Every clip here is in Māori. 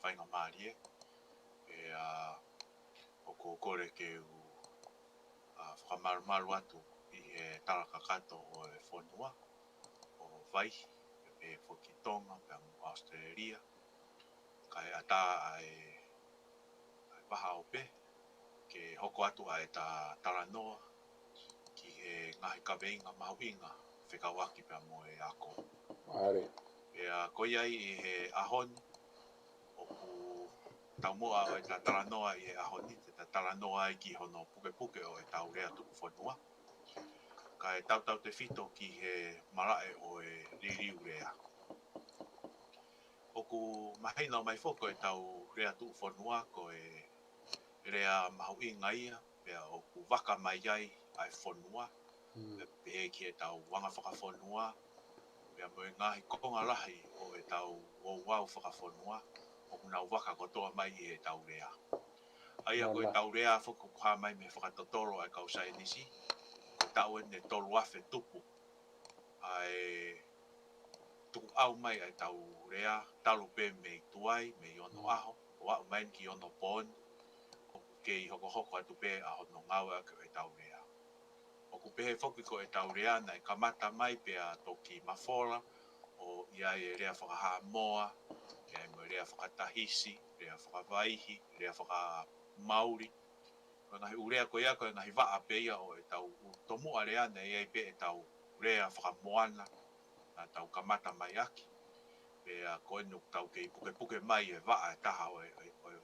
whainga maari e o ko kore ke u whakamaru atu I he taraka kato o e whonua o vai e Whokitonga pe o Australia kai ata ai paha o pe ke hoko atu ai ta taranoa ki he ngahi kaweinga mahuinga whekawaki pe mo e ako Are. e a koiai I he ahoni o ku taumoa o e ta taranoa I he ahoni te ta taranoa I ki hono puke puke o e tau rea tuku whonua ka e tau te whito ki he marae o e ririu rea. O ku maheina mai whoko e tau rea tuku whonua ko e rea mahuinga ia pea o ku waka mai ai ai whonua pe ki e tau wanga whakawhonua pea mo e ngahi konga lahi o e tau o wau whakawhonua o kuna waka kotoa mai I he tau rea. Aia ko e tau rea whoko kuha mai me whakatotoro ai kau sai nisi ko tau e ne tolu afe tupu ai tuku au mai ai tau rea talu pe me tuai me ono aho o au mai ki ono pon o ke I hoko atu pe a hono ngawa ke e tau rea. O ku pehe whoki ko e tau rea na e kamata mai pe a toki mawhora o ia e rea whakaha moa ia e mo rea whakatahisi, rea whakawaihi, rea whakamauri. Ko ngahi urea ko ia ko ngahi waa pe ia o e tau tomua rea na ia pe e tau rea whakamoana na tau kamata mai aki. Pea koe nuk tau kei puke mai e waa e taha o e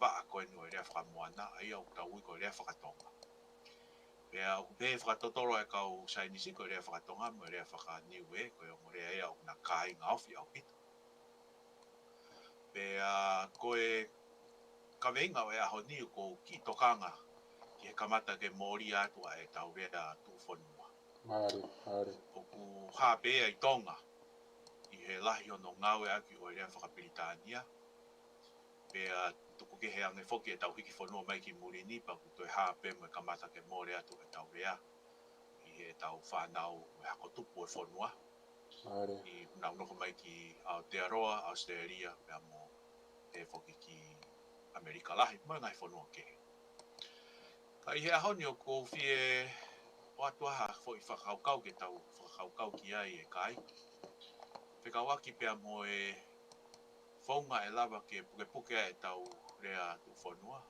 waa koe nu e rea whakamoana a ia o tau ui ko rea whakatonga. Pea o pehe whakatotoro e kau sainisi ko rea whakatonga mo rea whakaniwe ko e o rea ea o na kai ngā ofi au pito. Pea koe kaweinga o e aho ni ko ki tokanga ki he kamata ke mori atu a e tau rea tu whonua. Are. O ku hapea I tonga I he lahi o no ngawe aki o rea whakapiritania. Pea tuku ke he ange whoki e tau hiki whonua mai ki Murini pa ku toi hape mo e kamata ke mori atu e tau rea. I he tau whanau e hako tupu e whonua. Are. I naunoko mai ki Aotearoa, Australia, pea mo e whoki ki Amerika lahi, mo ngai whonua ke. Ka I he ahoni o kou fie o atuaha fo I whakaukau ke tau whakaukau ki ai e kai. Whikawaki pea mo e whaunga e lava ke puke e tau rea tu whonua.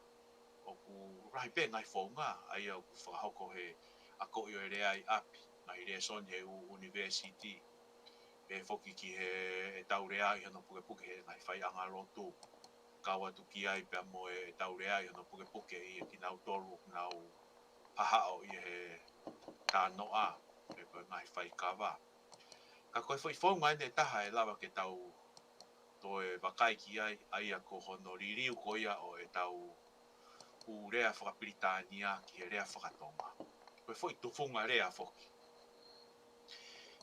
O ku rahi pe ngai whaunga, ai au ku whakahoko he ako I o e rea I api, ngai rea son he university. Pe whoki ki he e tau rea I hano puke he ngai whai anga rotu. Kawa tu ki ai pea mo e tau rea I hano puke I ki nau toru, nau pahao I he tā noa, pe koe ngai whai kawa. Ka koe whai whaunga ene taha e lava ke tau to e wakai ki ai, ai a ko hono ririu ko ia o e tau u rea whakapiritania ki he rea whakatonga. Koe whai tufunga rea whoki.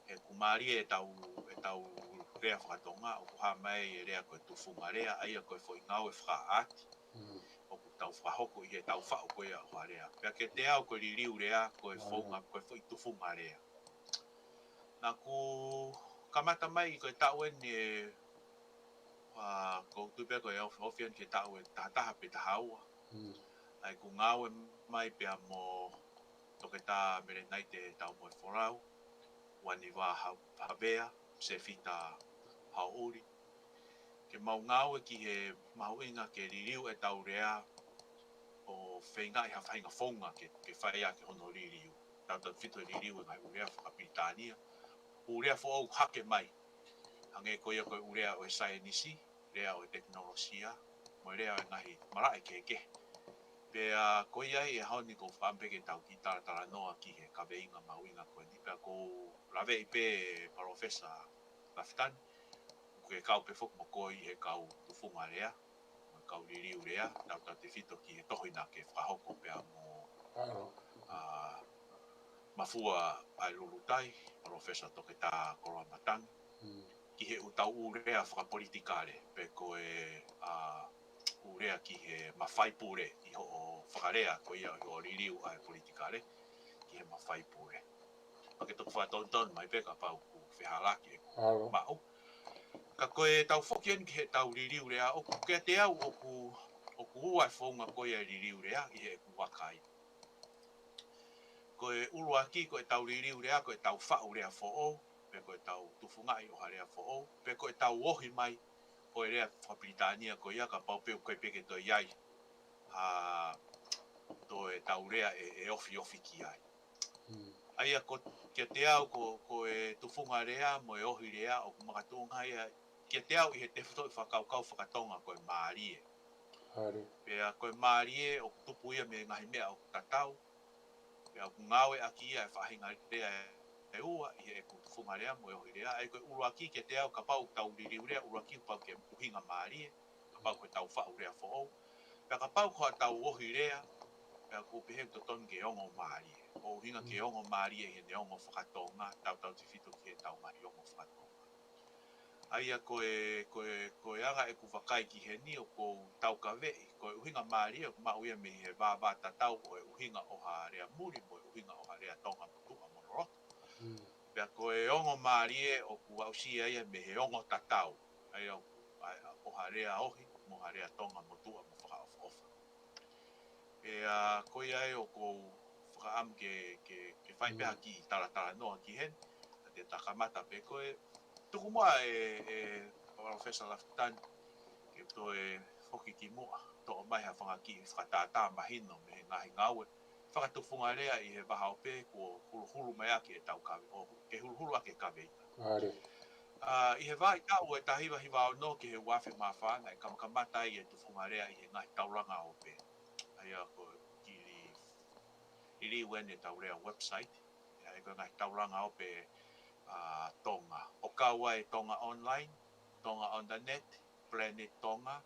E kumari e tau rea whakatonga, o kuha mai e rea koe tufunga rea, ai a koe whai ngau e whakaati. O ku tau whahoko I he tau whao koe a hoa rea. Pea ke te au koe ririu rea, koe whaunga, koe whai tufunga rea. Nā ku kamata mai koe tau ene ko tupe koe ofian ke tau e tahataha pe tahaua. Ai ku ngau e mai pea mo toke tā mere nai te tau mo e whorau. Wani wā hawea, se whita hauri. Ke mau ngau e ki he mahuinga ke ririu e tau rea o whainga I hawhainga whaunga ke whai a ke hono ririu. Tau whito ririu e ngai urea whakapitania. Urea whaau hake mai. Hange koia koe urea o e sainisi, rea o e teknolosia, mo rea e ngahi marae ke. Pea koia I e haoni ko whampe ke tau ki taratara noa ki he kaweinga mahuinga koe nipea ko lawe I pe Professor Laftani. Ke kau pe whok mo koe I he kau tufunga rea, mo kau ririu rea, tau te whito ki he tohina ke whahoko pea mo mafua ai lulutai, Professor toke tā Koromatangi. Ki he utau urea whakapolitikare, pe koe urea ki he mawhaipure I ho o whakarea ko ia o ririu ai politikare, ki he mawhaipure. Pake toku whatonton mai pe ka pau ku whihalaki e ku mau. ka koe tau whoki anu ki he tau ririu rea, o kia te au o ku uai whaunga koe e ririu rea i he ku wakai. Koe ulu aki koe tau ririu rea, koe tau whau rea who'o, pe koe tau tufungai o ha rea who'o, pe koe tau ohi mai, koe rea whapritania koe ia ka paupeu koe peke toi iai. Toe tau rea e ofi ki ai. Aia ko kia te au ko e tufunga rea mo e ohi rea o kumakatunga ia kia te au i he te whatoi whakaukau whakatonga koe maarie. Pea koe maarie o tupu ia me ngahi mea o tatau. Pea ku ngawe aki ia e whahinga rea e ua i he ku tufunga rea mo e ohi rea. Ai koe uru aki kia te au ka pau tau ririu rea uru aki pau ke uhinga maarie. Ka pau koe tau whau rea who'ou. Pea ka pau koe tau ohi rea. Pea ko pehe to ton ke ongo maarie. O hinga ke ongo maarie he ne ongo whakatonga. Tau te whitu ki he tau ngahi ongo whakatonga. Aia koe anga e ku whakai ki he ni o ko tau ka vei. Koe uhinga maarie o kuma uia me he vāvata tau o e uhinga o ha rea muri mo e uhinga o ha rea tonga mutua monoroto. Pea koe ongo maarie o ku ausia ia me he ongo tatau. Aia o ha rea ohi mo ha rea tonga mutua mo whakaofa. Koe ai o kou whakaam ke whaipeha ki taratara noa ki hen. Te takamata pe koe. Tuku mua Professor Laftan ke toe whoki ki mua. To'o mai ha whangaki whakatātā mahino me he ngahi ngaue. Whakatufunga rea i he waha ope ko hulu mai ake e tau kawe. O ke hulu ake kawe ita. I he vai tau e tahiwa hiwa o no ke he wafe mawhana e kamakamata i e tufunga rea i he ngahi tauranga ope. Aia ko iri wene tau rea website. Aia ko ngai tauranga ope Tonga. Okawa e Tonga online, Tonga on the net, Planet Tonga,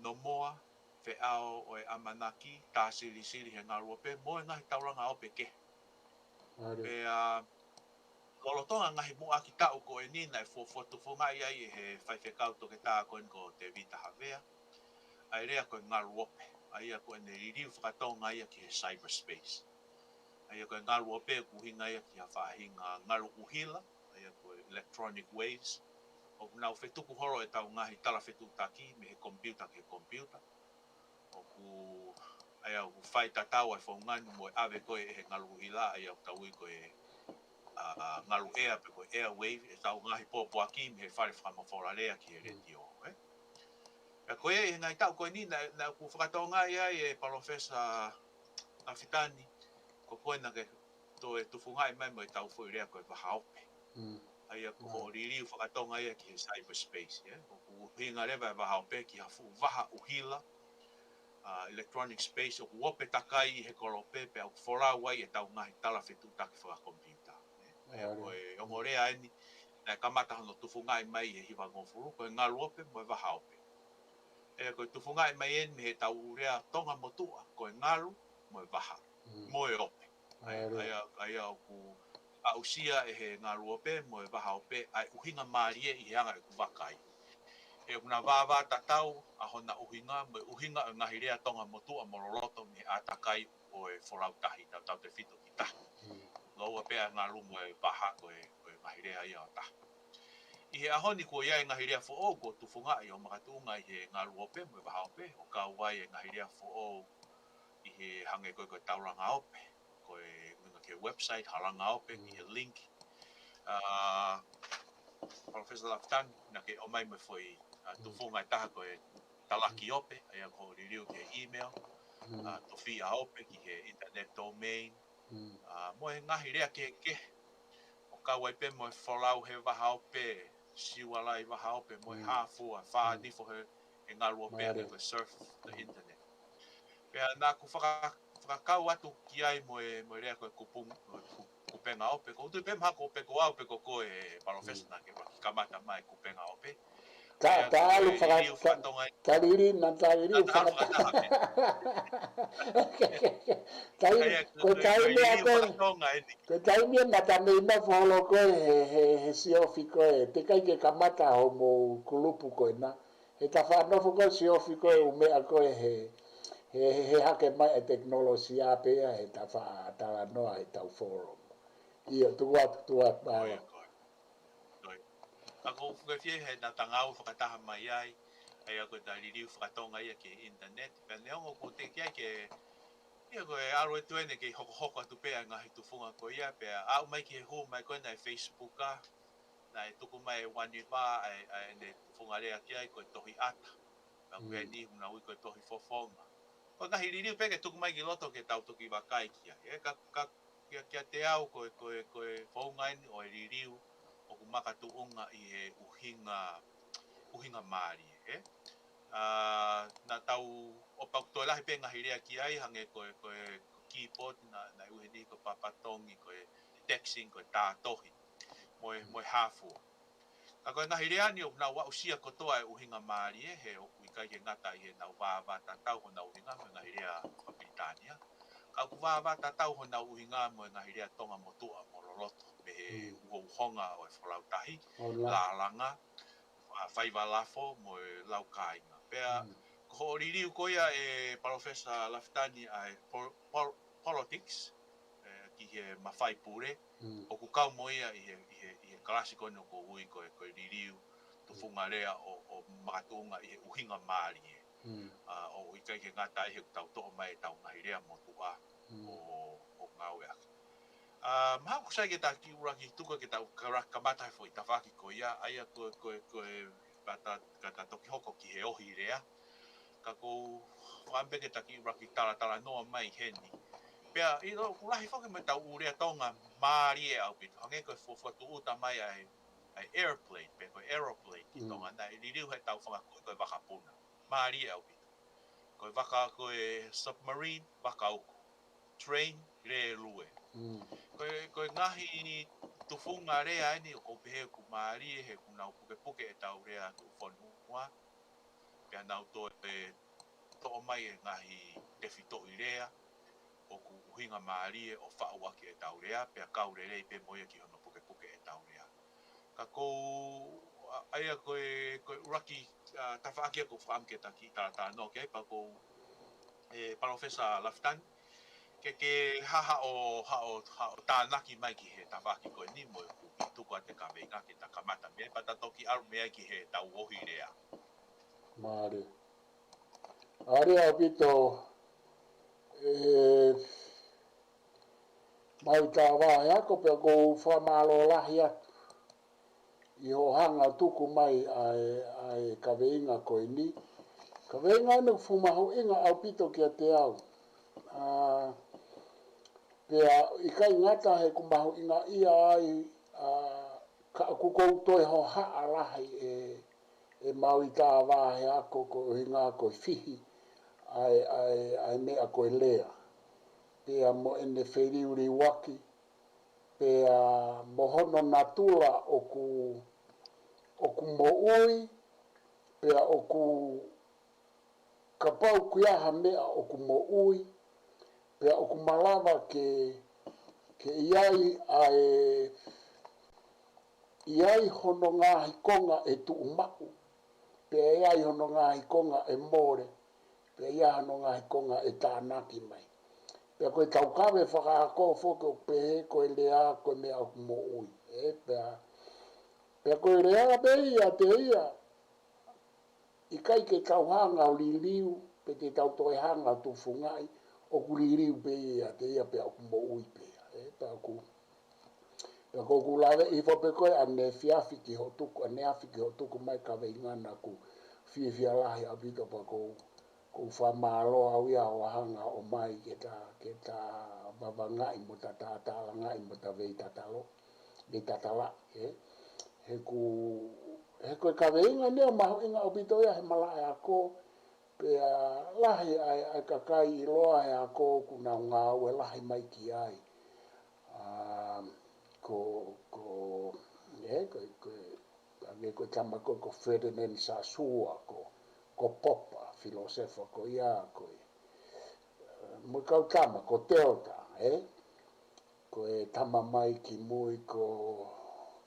Nomoa, Feao o e Amanaki, Tāsiri he ngaru ope, mo e ngai tauranga ope ke. Pe Lolotonga ngahi mua ki tau ko e nina e fuafuatufunga iai e he whaiwhekau toke tā koen ko te Vita Havea. Ai rea koe ngaru ope. Aia koe ne ririu whakatonga ia ki he cyberspace. Aia koe ngaru ope kuhinga ia ki ha whahinga ngaru uhila. Aia koe electronic waves. O kunau whetuku horo e tau ngahi tala whetu taki me he computer ke computer. O ku aia ku whai tatau ai whaunganu mo e awe koe e he ngaru uhila. Aia ku tau i koe ngaru ea pe koe airwave. E tau ngahi popo aki me he whare whakamawhora rea ki he retio. Koe e ngai tau koe ni na ku whakatonga ia e Professor Lafitani. Ko koe na ke to e tufungai mai mo e tau fwoi rea koe wahaope. Aia ko ririu whakatonga ia ki he cyberspace. Ko ku hinga rewa e wahaope ki ha fu waha uhila. Electronic space o ku ope takai i he korope pe au whorau wai e tau ngahi tala whetu taki whakakompiuta. Aia koe ongorea eni na kamata hano tufungai mai e hiwa ngofuru. Koe ngaru ope mo e wahaope. E koe tufungai mai en me he tau rea tonga motua. Koe ngaru mo e waha. Mo e ope. Aia o ku ausia e he ngaru ope mo e waha ope. Ai uhinga maarie i he anga e ku wakai. E kuna vāvā tatau a hona uhinga mo e uhinga o ngahi rea tonga motua mororoto me atakai o e whorautahi tau te whitu ki tahi. Loua pea ngaru mo e waha koe ngahi rea ia o tahi. I he ahoni ko ia e ngahi rea who'o ko tufunga i o makatunga i he ngaru ope mo e waha ope. O ka wai e ngahi rea who'o i he hange koe tauranga ope. Koe unga ke website haranga ope i he link. Professor Laftan na ke omai me foi tufunga taha koe talaki ope. Aia ko ririu ke email. Tofia ope ki he internet domain. Mo e ngahi rea ke. O ka wai pe mo e wholau he waha ope. Siwala i waha ope mo e hāfua. Whānifo he ngaru ope a koe surf the internet. Pea nā ku whakakau atu ki ai mo e rea koe kupenga ope. Ko utu pem hako ope ko au pe ko koe Professor na ke waki kamata mai kupenga ope. Tālu whakariri na tāwiri whakataha pe. Ko taimia na tamei na wholo koe he siofi koe. Te kai ke kamata ho mo kulupu koe na. He ta whanofo koe siofi koe umea koe he hake mai e teknolosi a pea he ta whaatara noa he tau forum. Ia, tua pāwa. Ako whakawhia he nā tangau whakataha mai ai, ai ako tā ririu whakatonga ia ke internet. Pea neongo ko te kia ke, ia koe aro e tuene ke hoko hoko atu pea ngahi tu whunga ko ia, pea au mai ke hu mai koe nai Facebook a, nai tuku mai wani wā, ai ne whunga rea kia koe tohi ata. Pea koe ni huna ui koe tohi whawhonga. Ko ngahi ririu pea ke tuku mai ki loto ke tau tuki wakai kia. Kia te au koe whaungaini o e ririu, o ku makatu unga i he uhinga maari, na tau o pakutoi lahi pe ngahi rea ki ai hange koe keyboard na uhe ni koe papatongi koe texting koe tātohi moe hāfua. Ka koe ngahi rea ni o nau wa usia kotoa e uhinga maari he o kuikai ke ngata i he nau wāwā tātau ho nau uhinga me ngahi rea Papritania. Ka ku wāwā tātau ho nau uhinga mo ngahi rea tonga motua mo loloto me he uauhonga o e whalautahi, lālanga, whaiwalafo mo e laukainga. Pea, ko o ririu koia e Professor Laftani ai politics, ki he mawhai pure, o ku kau moia i he klasiko no ko ui koe ririu, tu whungarea o makatunga i he uhinga maari o ikai ke ngata i he tau toa mai tau ngahi rea mo tua o ngau ea. Maha kusai ke tā ki uraki tuka ke tau kamata he fwoi tawhaki ko ia, aia koe kata toki hoko ki he ohi rea. Ka kou whampe ke tā ki uraki tala noa mai heni. Pea, i ro, ulahi whake me tau urea tonga maari e au pito. Hange koe whatu uta mai ai airplane, pe koe aeroplane ki tonga. Nai ririu he tau whanga koe wakapuna. Maari e au pito. Koe waka koe submarine, waka uku. Train, re lue. Koe ngahi tufunga rea eni o kopehe ku maari he ku nau puke e tau rea tu whanua. Pea nau to e to'o mai e ngahi tewhito i rea o ku uhinga maari e o whaawaki e tau rea. Pea kau rei pe moia ki hono puke e tau rea. Ka kou aia koe uraki tawhaakia ko whaamke ta ki tā no ke pa kou Professor Laftani. Ke haha o tānaki mai ki he tawhaki koe ni mo i tuku a te kaweinga ki ta kamata mea pata toki aru mea ki he tau ohi rea. Maari. Ari a pito mai tā wāhea ko pia kou whamalo lahi atu. I ho hanga tuku mai ai kaweinga koe ni. Kaweinga anu fumahu inga au pito kia te au. Pea i kai ngata he kumahu inga ia ai ka kukou toi ho haa lahi e maui tā wāhe ako ko hinga koe whihi ai mea koe lea. Pea mo ene whiriuri waki. Pea mohono natula o ku mo ui. Pea o ku kapau kuiaha mea o ku mo ui. Pea o ku malawa ke iai hono ngā hikonga e tu umaku. Pea iai hono ngā hikonga e more. Pea iai hono ngā hikonga e tānaki mai. Pea koe taukawe whakaako whoke o pehe koe lea koe mea o ku mo ui. Pea koe lea pe ia te ia. I kai ke tauhanga o liliu pe te tautoe hanga tu whungai. O ku ririu pe ia te ia pe o ku mo ui pe ia. Pea ko lawe i whope koe ane whiawhi ki ho tuku, ane awhi ki ho tuku mai ka wei ngana ku whiawhia lahi a pito pa ko whamaloa au ia o hanga o mai ke ta wawangai mo ta tātala ngai mo ta wei tatalo, wei tatala. He koe ka wei ngane o mahu inga o pito ia he malae ako. Pea lahi ai kakai i loa he ako kuna ngā ue lahi mai ki ai. Koe tama koe ko Ferdinand Saussure, ko Popper, filosofa ko ia koe. Mo kau tama ko Teota, koe tama mai ki mui ko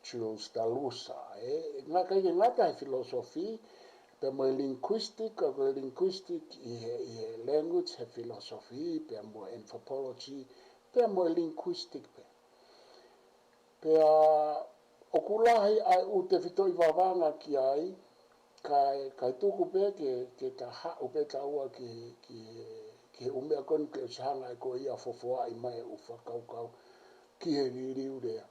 Jules Dalusa, ngā kai ngata he filosofi. Pea mo linguistic, ko linguistic i he language, he philosophy, pea mo anthropology, pea mo linguistic pe. Pea o kulahi ai u te whito I wawanga ki ai, kai tuku pe ke ta hau pe ta ua ke umea konu ke usahanga e ko ia fofoa I mai u whakaukau ki he ririu rea.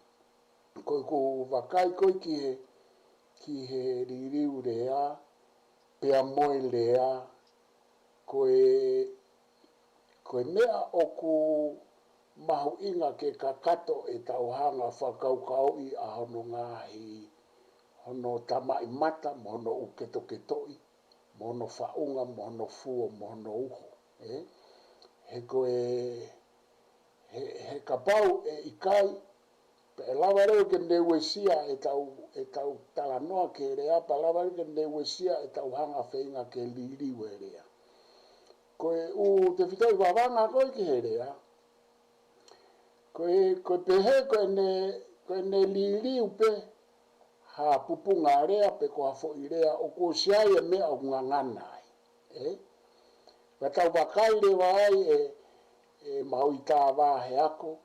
Ko wakai koi ki he ririu rea, pea moe lea, koe mea o ku mahu inga ke kakato e tauhanga whakaukau I a hono ngahi, hono tama I mata, mo hono uketo ketoi, mo hono whaunga, mo hono fuo, mo hono uho. He koe, he kapau e ikai, pe e lawa reo ke neuesia e tau talanoa ke rea, pa lawa reo ke neuesia e tau hanga whainga ke liriu e rea. Koe u te whitoi wawanga koe ki he rea, koe pehe koe ne liriu pe, ha pupunga rea pe ko hafo I rea o ko siai e mea o nganganai. Watau wakai le wai e mau I tā wā he ako,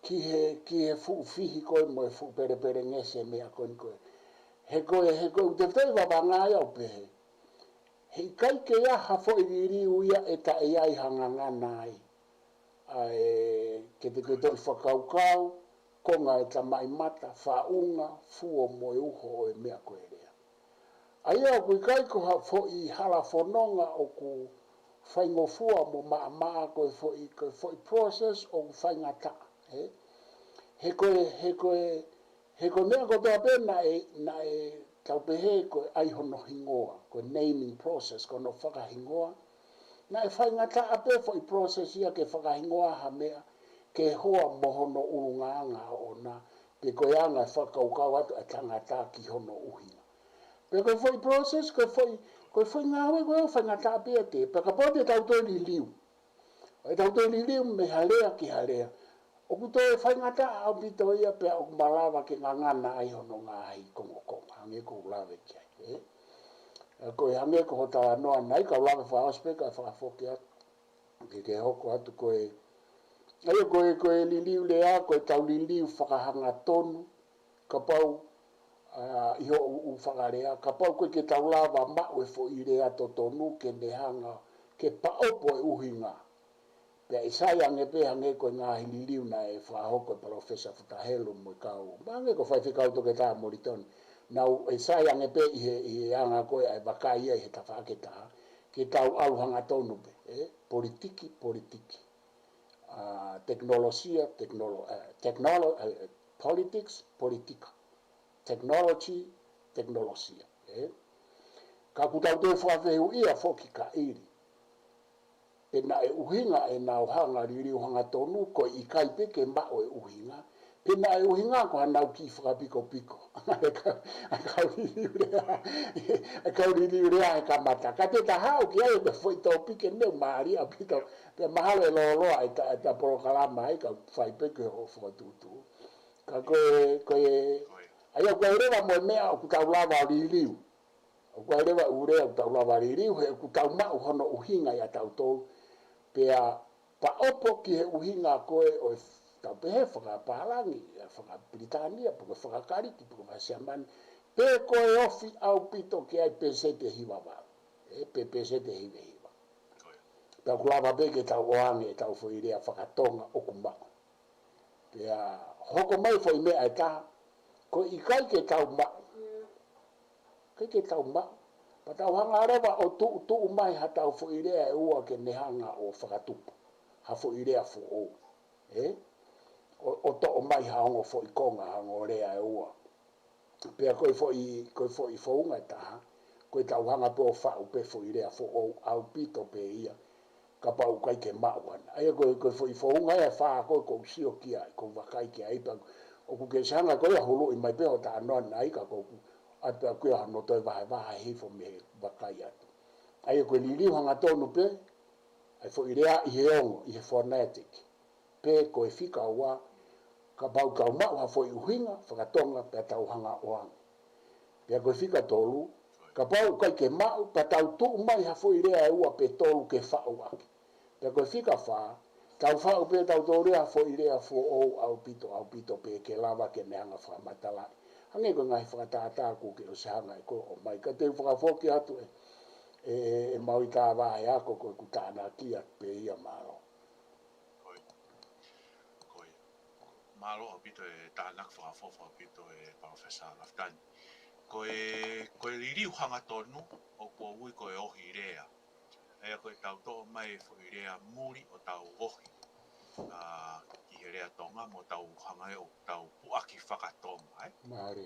ki he fuufihi koe mo e fuu pere pere ngese mea koe koe. He koe te whitoi wawanga ia o pehe. He kai ke ia hafo I ririu ia e ta e ai hanganganai. Ke te toi whakaukau, konga e tamai mata, whaunga, fuo mo e uho o e mea koe rea. Aia o kui kai ko hafo I hala whanonga o ku whaingofua mo maa koe fo I process o ku whaingata. He koe mea ko toa pe na e taupehe koe ai hono hingoa, koe naming process, koe no whakahingoa. Na e whaingata ape fo I process ia ke whakahingoa ha mea, ke hoa mohono urungaanga o na, pe koe anga whakaukau atu a tangata ki hono uhinga. Pe koe fo I process, koe fo I ngawe koe o whaingata ape te, pe ka pote tautoi li liu. E tautoi li liu me halea ki halea. O kuto e whaingata au pito ia pe au malawa ke ngangana ai hono ngahi kongokonga, hange ko ulawe ki ai. Koe hange ko hota noa nai, ka ulawe whaospe, ka whakafoki atu, ke hoko atu koe, ayo koe liliu lea, koe tau liliu whakahanga tonu, ka pau iho u whakarea, ka pau koe ke tau lawa mau e fo I rea to tonu ke nehanga, ke paopo e uhinga. Pea isai ange pe hange koe ngahi liliu na e whahoko Professor Futahelo mo kau, mange ko whaifekau toke tā moritoni. Nau isai ange pe I anga koe ai wakai ia I he tawhaketa, ke tau aluhanga tonu pe, politiki, teknolosia, politics, politika, technology, teknolosia. Ka kutau te whawhehu ia whoki ka iri. E na e uhinga e na uhanga riri uhanga tonu ko I kai peke mao e uhinga. Pe na e uhinga ko hanau ki whakapiko piko. A kau riri urea e ka mata. Ka te tahau ki ai me foi tau pike neu maari a pito. Pe mahalo e loloa e ta porokalama ai ka whai peke ho whakatutu. Ka koe aia koe rewa mo mea o kutau lava ririu. O koe rewa urea o kutau lava ririu he o kutau mau hono uhinga ia tau tau. Pea paopo ki he uhinga koe o tau pehe whakapalangi, whakabritania, whakakariki, whakasiamani. Pe koe ofi au pito ki ai pese te hiwa wau. Pe pese te hiwa hiwa. Pea kulava peke tau oange e tau whoirea whakatonga o kumau. Pea hoko mai fo I mea e taha, ko I kai ke tau mau. Kai ke tau mau. Pa tau hanga rewa o tu mai ha tau fo irea e ua ke nehanga o whakatupu. Ha fo irea fo o. O to o mai ha ongo fo I konga ha ngo rea e ua. Pea koe fo I founga e taha, koe tau hanga po whau pe fo irea fo o au pito pe ia. Ka pau kai ke mauana. Aia koe fo I founga e wha koe ko usio kia, ko wakai kia ipa. O ku ke sanga koe a hulu I mai pe o ta anoa na ika ko atu a kuia hano toi wahe hifo me wakai atu. Aia koe liliu hanga tonu pe, ai fo irea I he ongo, I he phonetic. Pe koe fika ua, ka pau kau mau ha fo I uhinga, whakatonga pe tau hanga oang. Pea koe fika tolu, ka pau kai ke mau, pa tau tu mai ha fo irea e ua pe tolu ke whau aki. Pea koe fika wha, tau whau pe tau tolu ha fo irea fo au pito pe ke lava ke neanga whamatalai. hange ko ngai whakatata ko ke o se hanga ko o mai ka te whakafoki atu e maui tā wā e ako ko ku tāna kia pe ia maro. Koi. Malo o pito e tānak whakafofo o pito e Professor Laftani. Koe ririu hanga tonu o kua ui koe ohi rea. Ea koe tau toa mai fo i rea muri o tau ohi. Ki he rea tonga mo tau hanga o tau puaki whakatonga. Maori.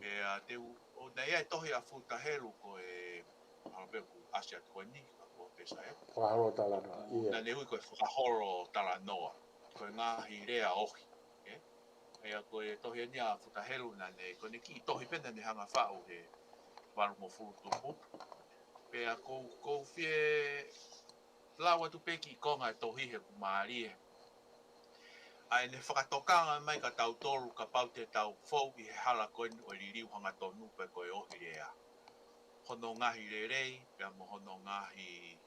Ea te o nei ai tohi a Futahelu koe halapeku Asia koe ni ka kua pesa e. Whaharo talanoa. Na ne ui koe whakahoro talanoa. Koe ngahi rea ohi. Ea koe tohi ni a Futahelu na ne koe ne ki tohi pena ne hanga whao he waru mo furu tupu. Pea kou fie lawa tu peki konga e tohi he ku maari e. Ai ne whakatokanga mai ka tau toru ka pau te tau fau i he hala koe o ririu hanga tonu pe koe ohi rea. Hono ngahi rerei, pea mo hono ngahi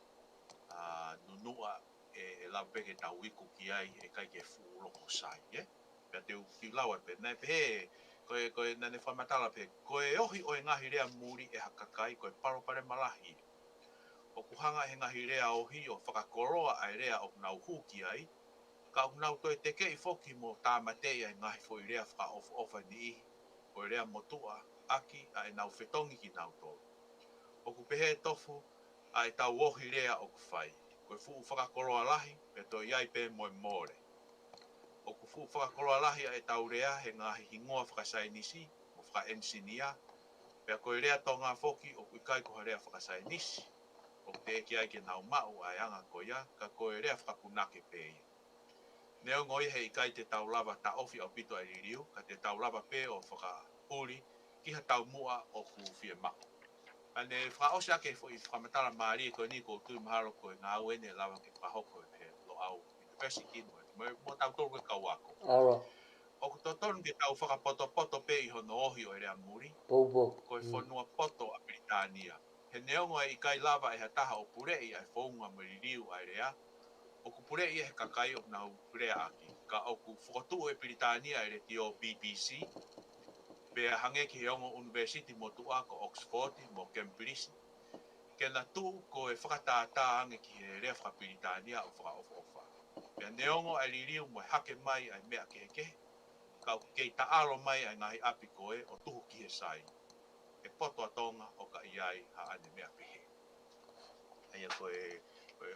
nunua e lau peke tau iku ki ai e kai ke fu loko sai, Pea te uki lawa pe, nei pe koe nane whamatala pe, koe ohi o e ngahi rea muri e hakakai, koe paro pare malahi. O kuhanga he ngahi rea ohi o whakakoroa ai rea o nau huki ai, ka nau toi teke i foki mo tāmatei ai ngahi fo i rea whaka ofa ni o rea motua aki ai nau whetongi ki nau tō. O ku pehe tofu ai tau ohi rea o ku whai. Koe fuu whakakoroa lahi, pe to iai pe moe more. O ku fuu whakakoroa lahi ai tau rea he ngahi hingoa whakasai nisi, mo whaka ensinia, pea koe rea tonga foki o ku ikai koha rea whakasai nisi. O te eki ai ke nau mau ai anga ko ia, ka koe rea whakapunake pe. Neo ngoi he ikai te tau lava ta ofi au pito ai ririu, ka te tau lava pe o whakapuri, ki ha tau mua o ku fie mako. Ane whakaose ake fo i whamatala maari e koe ni ko tui mahalo koe ngā uene lava ke whahoko e pe lo au university mo tau toru e kau ako. O ku totonu ke tau whakapoto pe i hono ohi o e rea muri, koe whanua poto a Britania. He neongo e ikai lava e hataha o purei ai whaunga mo ririu ai rea, o ku purei e he kakai o nau purea aki. Ka o ku whakatu e Britania e re ti o BBC, pea hange ki he ongo university mo tua ko Oxford, mo Cambridge. Ke na tu ko e whakatātā hange ki he rea whakapiritaania o whakaofa. Pea neongo ai ririu mo hake mai ai mea kehe. Ka kei taalo mai ai ngahi api koe o tuhu ki he sai. E poto atonga o ka iai ha ane mea pehe. Aia koe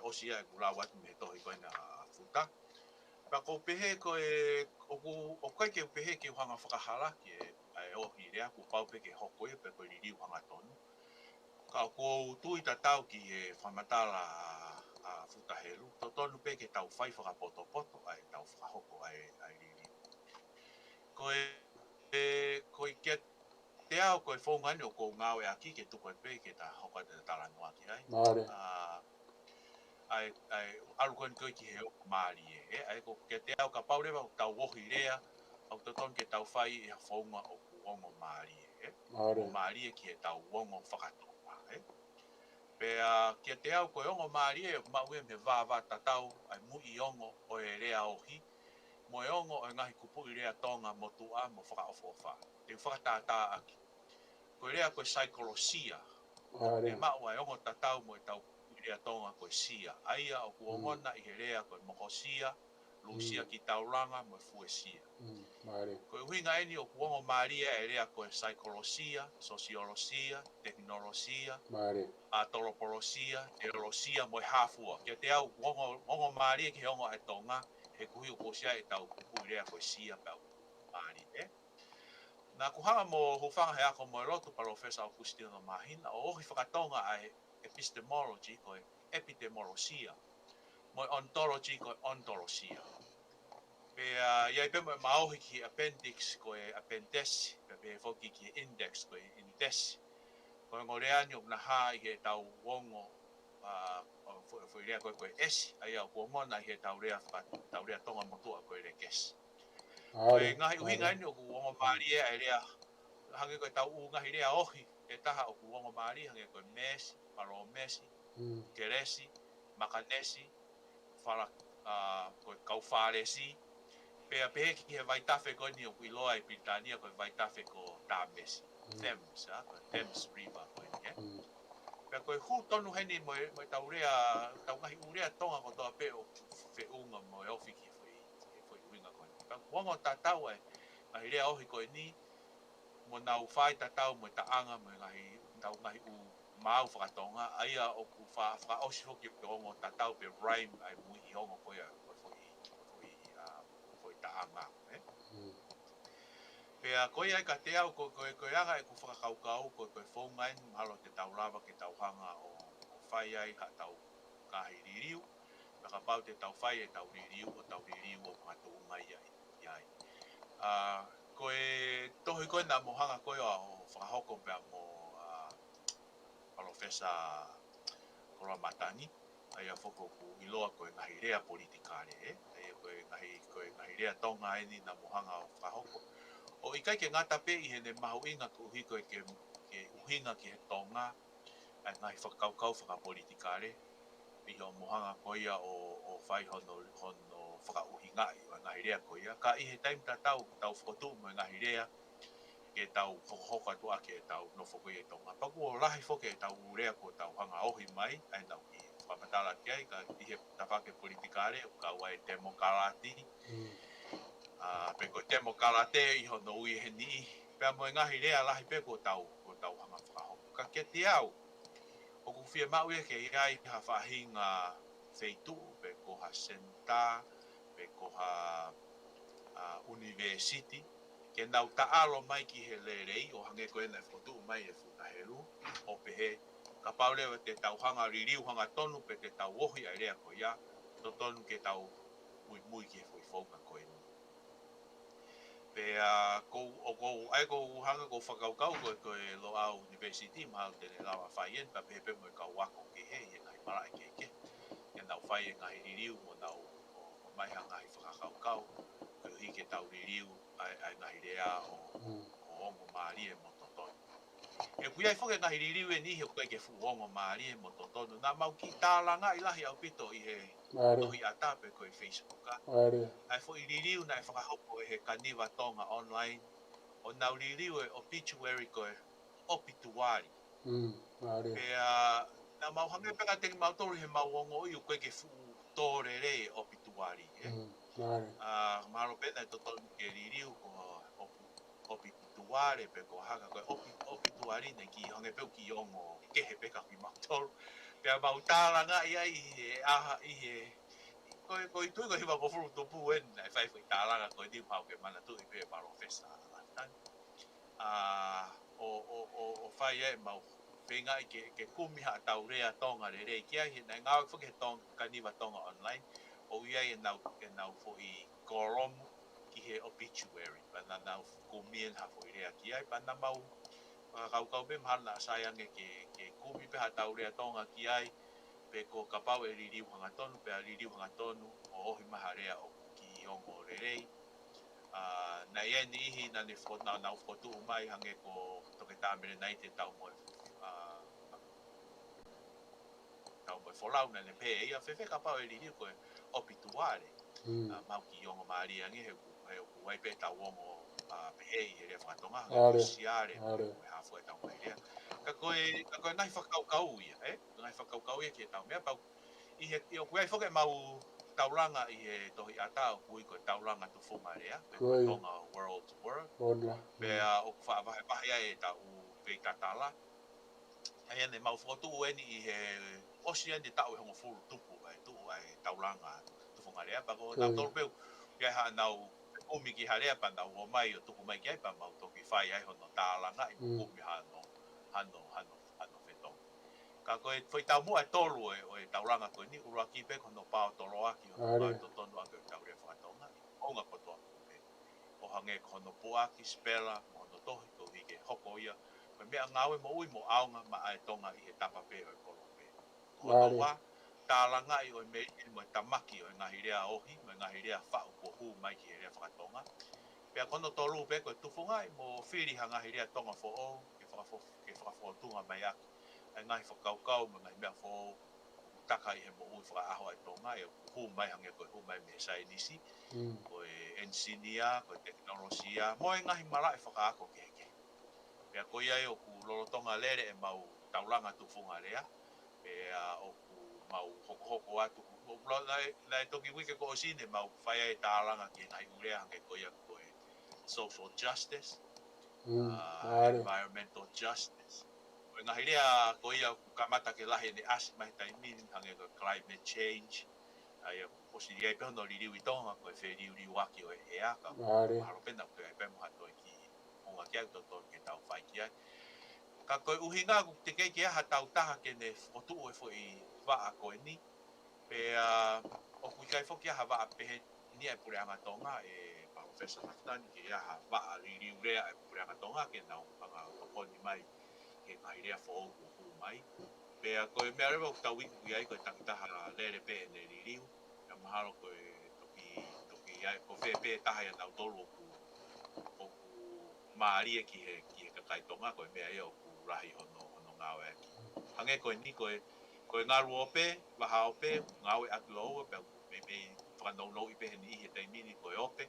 osia e kulawa atu me tohi koe na futa. Pea ko pehe koe o kai ke pehe ke uhanga whakahala ki e ohi rea ku pau pe ke hoko e pe koe ririu hanga tonu. Ka ko tui tatau ki e whamatala a Futahelu, to tonu pe ke tau whai whakapoto ai tau whakahoko ai ririu. Koe ke te ao koe whongani o kou ngāwe aki ke tuko e pe ke ta hoko te talanoa ki ai. Ai alukoen koe ki he o maari e. Ai ko ke te ao ka paurewa o tau wohi rea, au toton ke tau whai e whaunga o ku ongo maari e. O maari e ki he tau ongo whakatoa e. Pea ke te ao koe ongo maari e maue me vāwa tatau ai mui ongo o e rea ohi. Mo e ongo o ngahi kupu i rea tonga mo tua mo whakaofa. Te whakatātā aki. Koe rea koe saikolosia. E mau ai ongo tatau mo e tau i rea tonga koe sia. Aia o kuongona i he rea koe mohosia, lusia ki tauranga mo e fuesia. Koe huinga eni o kuongo maria e rea koe saikolosia, sosiolosia, teknolosia, atolopolosia, teolosia mo e hafua. Ke te au kuongo maria ki he ongo e tonga, he kuhi o kosia e tau kupu i rea koe sia pau maari e. Nā kuhanga mo hufanga he ako mo e lotu Professor Augustino Mahina, o ohi whakatonga ai epistemology koe epitemologia, mo ontology koe ontologia. Pea iai pe mo e maohi ki appendix koe appendesi, pe foki ki index koe indesi. Koe ngoreani o naha i he tau wongo, fo i rea koe esi, ai au kuongona i he tau rea tonga motua koe rekesi. Koe ngahi uhinga eni o ku wongo maari e rea, hange koe tau ngahi rea ohi, e taha o ku wongo maari, hange koe mesi, palomesi, keresi, makanesi, koe kaufaresi, pea pehe ki he vaitafe koe ni o ku iloa i Britania koe vaitafe ko Thames Thames Thames River ko ni pe ko hu tonu heni mo tau ngai urea tonga ko to pe o fe unga mo e ofiki foi winga ko pa wongo tatau e ngai rea ohi ko ni mo nau fai tatau mo taanga mo ngai u mau whakatonga aia o ku osi hoki pe ongo tatau pe rhyme ai mui i ongo ko ia foi taanga pe a ko ia ka te au ko anga e ku whakaukau ko whaungai mahalo te taulawa ke tauhanga o whai ai ha tau kahi ririu ka pau te tau whai e tau ririu o mga tau mai ai ko e tohi koe na mohanga koe o whakahoko pe a mo Profesa Kora Matani ai a whoko ku iloa koe ngahi rea politikare ai koe ngahi rea tonga e ni na mohanga o whakahoko o ikai ke ngata pe i hene mahu inga ku uhi koe ke uhinga ki he tonga ai ngahi whakaukau whakapolitikare i ho mohanga koe ia o whai hono whakauhinga i o ngahi rea koe ia ka i he taim tau whakotu mo ngahi rea ke tau whakahoka tu ake tau no whako i tonga. Paku o lahi whoke tau urea ko tau hanga ohi mai, ai nau ki whapatala ki ai, ka i he tawhake politikare, ka wai demokarati. Pe ko demokarate i hono ui he ni, pea mo ngahi rea lahi pe ko tau hanga whakahoka. Ka ke te au, o ku whia mau e ke iai ha whahinga feitu, pe ko ha senta, pe ko ha university, ke nau taalo mai ki he lerei o hange koe nei whotu mai e whutaheru o pehe ka paulewa te tauhanga ririu hanga tonu pe te tau ohi ai rea ko ia to tonu ke tau mui ki he whuifonga koe ni pe ai kou hanga kou whakaukau koe lo au university mahal tene lawa whaien pa pehe pe mo kau wako ke he e ngai mara ke ke nau whai e ngai ririu mo nau mai hanga i whakaukau koe hi ke tau ririu ai ngahi rea o ongo maari e mototonu. E kui ai whoke ngahi ririu e ni he koe ke fu ongo maari e mototonu. Nā mau ki tālanga i lahi au pito i he tohi ata pe koe Facebook a. Ai fo i ririu nai whakahoko e he kaniwa tonga online. O nau ririu e obituary koe opituari. Pea nā mau hange peka tengi mau tori he mau ongo i u koe ke fu tōre re opituari. Maro pena e totonu ke ririu ko opituare pe ko haka koe opituari ne ki hange peu ki ongo ke he peka ki mautoro. Pea mau tālanga i ai i he koe i tui koe hiwa ko furu tupu en e whai whai tālanga koe ni mau ke mana tui pe maro festa. O whai e mau whenga i ke kumiha tau rea tonga re rei kia he nei ngau whuke kaniwa tonga online o iai e nau fo i koromu ki he obituary pana nau kumien ha fo i rea ki ai pana mau kau pe mahana sayange ke kumi pe ha tau rea tonga ki ai pe ko kapau e ririu hanga tonu pe a ririu hanga tonu o ohi maha rea o ki ongo re rei na ia ni ihi na ni nau whotu umai hange ko toke tāmere nei te tau moe wholau na ne pe ia whewhe kapau e ririu koe opituare mau ki ongo maari angi he wai pe tau ongo pehei he rea whakatonga hange siare me hafu e tau mai rea ka koe nai whakaukau ia nai whakaukau ia ki e tau mea pau i o kuai whoke mau tauranga i he tohi ata o kui koe tauranga tu whuma rea pe koe tonga world to world pea o whaavahe e tau pei tatala ai ane mau whotu ueni i he osi ane tau e hongo furu tupu ai tauranga tu whuma rea pa ko nau torpeu ia ha nau umi ki harea pa nau o mai o tuku mai ki ai pa mau toki whai ai hono tālanga i umi hano whetong ka koe whai tau mua e tolu o e tauranga koe ni ura ki pe kono pao tolo aki o pao to tonu ake o tau rea whakatonga onga kotoa kupe o hange kono puaki spela mono tohi ko hike hoko ia koe mea ngawe mo ui mo aonga ma ae tonga i he tapa pe o e kolope kono wa tālanga i o me mo tamaki o ngahi rea ohi mo ngahi rea whau ko hu mai ki he rea whakatonga pea kono tolu pe koe tufunga i mo whiri ha ngahi rea tonga fo o ke whakafotunga mai aki ai ngai whakaukau mo ngai mea fo taka i he mo ui whakaaho ai tonga e hu mai hange koe hu mai me sai nisi koe engineer, koe teknolosia mo e ngahi mara e whakaako keke Pea koia e o ku lolotonga lere e mau taulanga tufunga lea. Pea o ku mau hoko atu. Lai toki wike ko osine mau whaia e tālanga ki ngai urea hange koia koe social justice, environmental justice. Koe ngahi rea koia ku kamata ke lahi ne asi mahi taimini hange ko climate change. Ai ku posi ia pe no liriu I tonga koe whe riu waki o e aka. Mahalo pena koe ai pe moha toi ki unga kia to ke tau whai ki ai. Ka koe uhinga ku te kei ki aha tau taha ke ne whotu e fo I waa koe ni. Pea o kui kai foki aha waa pehe ni e pure anga tonga e Professor Naftani ke aha waa ririu rea e pure anga tonga ke nau panga tokoni mai ke ngai rea fo o mai. Pea koe mea rewa tau wiku ki ai koe takitaha lere pe ne ririu. Pea mahalo koe toki ai ko whe pe taha ia tau tolu o ku maarie ki he kakai tonga koe mea ia o ku rahi hono ngāwe aki. Hange koe ni koe ngaru ope, waha ope, ngāwe atu au pea me whanau I pe he ni he taimini koe ope.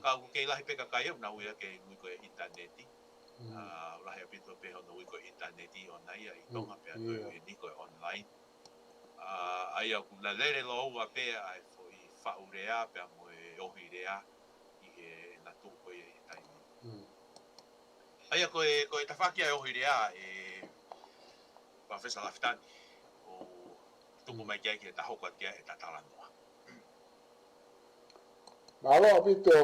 Ka ku kei lahi pe kakai au na uia ke ui koe interneti. Lahi apito pe hono ui koe interneti o nai I tonga pea koe he ni koe online. Ai au ku la lere lo ua pe ai fo I whaurea pea mo e ohi rea I he na tu koe he taimini. Ai koe tawhaki ai ohi rea e Professor Laftani o tuku mai kia ki ta hoko kia e tatala noa. Malo apito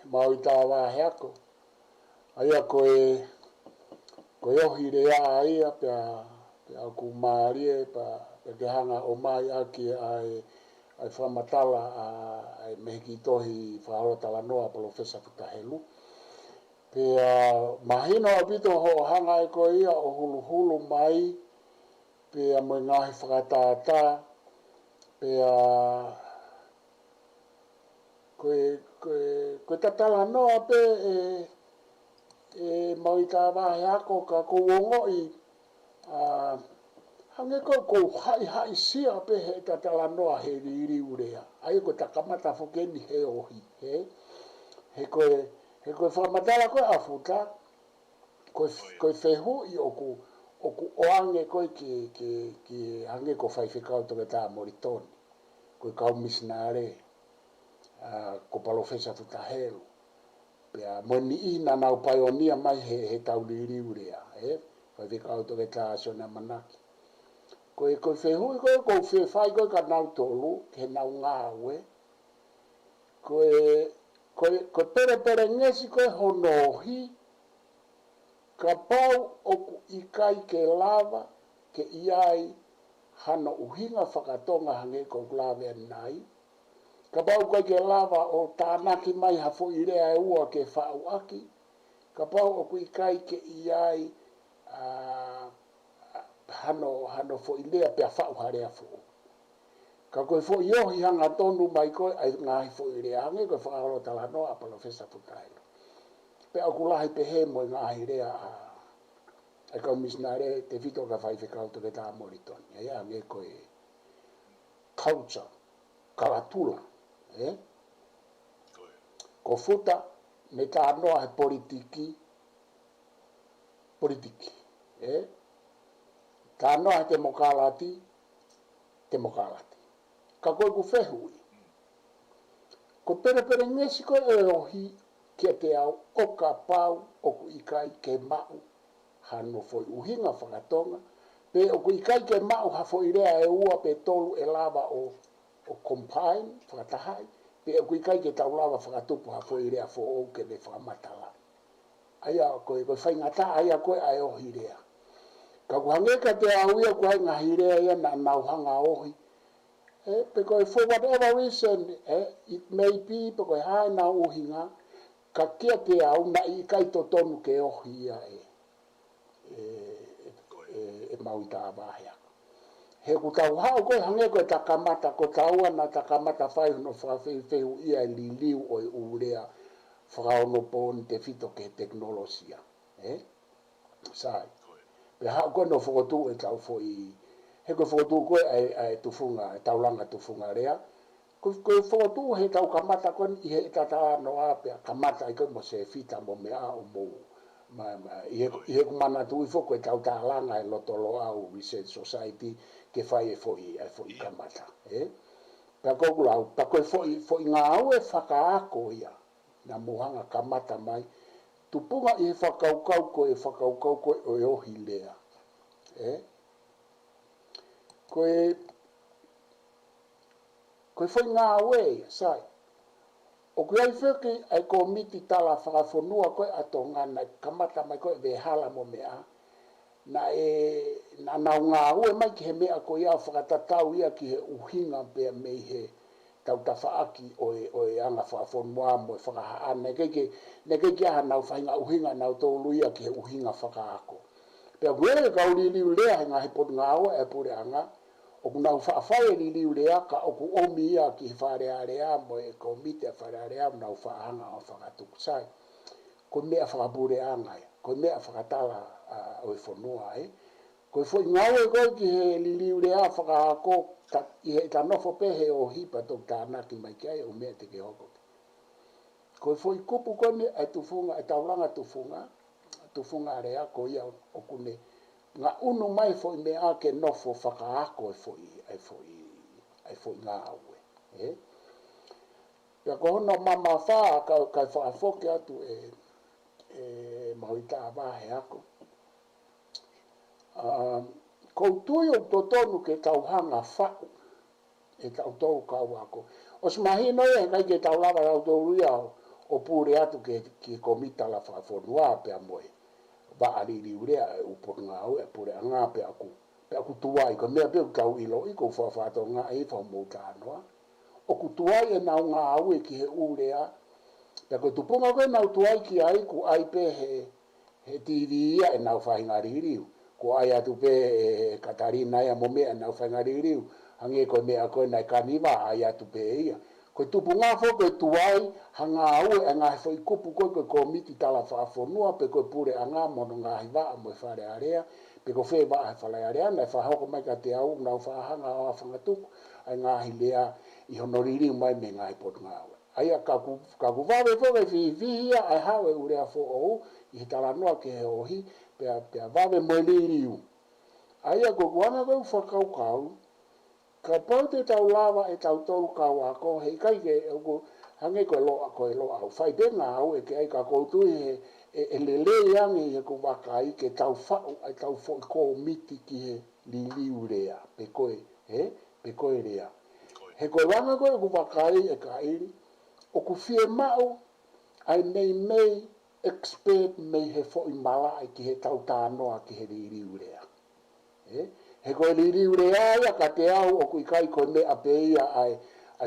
mau I tawa heako. Aia koe ohi rea aia pea ku maarie pa ke hanga o mai aki ai whamatala ai mehiki tohi whaharo tala noa Professor Futahelu. Pea mahino apito ho hanga e koe ia o hulu mai pea mo ngahi whakatata pea koe tatala noa pe mau I tā wahe ako ka kouongo I hange ko hai sia pe he tatala noa he ririu rea. Ai ko takamata fokeni he ohi. He koe whamatala koe afuta. Koe whehu I oku oange koe ki hange ko whaiwhikau toke tā moritoni. Koe kaumisnare. Ko Professor Futahelu. Pea moni I na nau paionia mai he tau ririu rea. Whaiwhikau toke tā Sona Manaki. Koe whehui koe whewhai koe ka nau tolu, ke nau ngāwe. Koe pere ngesi koe honohi, ka pau oku ikai ke lava, ke iai hano uhinga whakatonga hange ko lava nai. Ka pau koe ke lava o tānaki mai hafo I rea e ua ke whau aki. Ka pau oku ikai ke iai hano fo I lea pea whau harea fo. Ka koe fo I ohi hanga tonu mai koe ai ngahi fo I rea hange koe whakaro tala noa Professor Futahelu. Pea oku lahi pe he mo ngahi rea ai kaumisnare te whito ka whaiwhikau toke tā moritoni. Ai hange koe culture, karatula. Ko futa me tā noa he politiki. Tā noa he demokalati. Ka koe ku whehui. Ko pere ngesi koe e ohi kia te au oka pau oku ikai ke mau hano foi uhinga whakatonga. Pe oku ikai ke mau hafo I rea e ua pe tolu e lava o combine whakatahai. Pe oku ikai ke tau lava whakatupu hafo I rea fo o ke ne whakamatala. Aia koe whaingata aia koe ai ohi rea. Ka kuhangeka te au ia kuhai ngahi rea ia na nauhanga ohi. Pe koe for whatever reason, it may be, pe koe hae na uhinga, ka kia te au na I kai to tonu ke ohi ia mau I tā wahea. He ku tau hao koe hange koe takamata, ko taua na takamata whai hono whawhiwhiu ia li liu o I urea whakaono pōni te whito ke teknolosia. Sai. Pe hao koe no whakotu e tau fo I he koe whakotu koe ai tufunga, taulanga tufunga rea. Koe whakotu he tau kamata koe I he tatala no apea kamata I koe mo se whita mo mea o mou Ia kumana tu i foko e tau tālanga e lotolo au Research Society ke whai e foi kamata. Pea koku lau, pa koe foi ngā au e whakaako ia, na mohanga kamata mai, tupunga i whakaukau koe o ohi lea. Koe foi ngā au e, sai. O kui ai whiki ai komiti tala whakawhonua koe ato ngana kamata mai koe ve hala mo mea. Na nau ngā ue mai ki he mea ko ia whakatatau ia ki he uhinga pia mei he tau ta whaaki o e anga whakawhonua mo e whakahaana. Ne keike aha nau whainga uhinga nau tōlu ia ki he uhinga whakaako. Pea kuere kauri liu lea he ngā he pot ngā ue e pure anga. O ku nau whaafai li liu lea ka o ku omi ia ki wharearea mo e komite wharearea nau whaahanga o whakatuku sai. Ko mea whakapure angai, ko mea whakatala o e whanua Ko foi ngawe koe ki he li liu lea whakaako i he tanofo pehe o hipa tō tānaki mai kia o mea te ke hoko. Ko foi kupu kone e tufunga, e tauranga tufunga rea ko ia o kune. Nga unu mai foi mea ke nofo whakaako e foi ngā aue. Pea ko hono mama whaa kai whaafoke atu mahoita awahe ako. Kou tui o totonu ke tauhanga whau e tau tau kau ako. O smahino e kai ke tau lava rau tau ria o pūre atu ke komita la whaafonua pea moe. Wa ariri urea e upor ngā au e pure a ngā pe aku tuai, ka mea pe tau ilo i kou whawhato ngā e whau mōta anoa. O ku tuai e nau ngā au e ki he urea, pe ko tupunga koe nau tuai ki ai ku ai pe he TV ia e nau whainga ririu. Ko ai atu pe Katarina ia mo mea nau whainga ririu, hangi e koe mea koe nai kaniwa ai atu pe ia. Ko tupu ngā whoko e tuai, hanga au e ngā he whai kupu koe komiti tala whaafonua, pe koe pure a ngā mono ngā hi waa mo e whare area, pe ko whee waa he whale area, nei whahoko mai ka te au, nau whahanga o a whangatuku, ai ngā hi lea i honoriri mai me ngā hi pot ngā au. Aia kaku wawe whoke whihia ai hawe urea who ou, i he tala noa ke he ohi, pea wawe moe liriu. Aia kukuanga koe whakaukau, ka pau te tau lava e tau tolu kau ako, hei kai ke hange koe loa au. Whai te ngā au e ke ai ka koutui e lele yangi he ku waka i ke tau whau, ai tau whoi komiti ki he liliu rea, pe koe rea. He koe wanga koe ku waka i e ka iri, o ku whie mau, ai mei expert mei he whoi malai ki he tau tānoa ki he liliu rea. He koe liriu rea ia ka te au o kui kai koe mea pe ia ai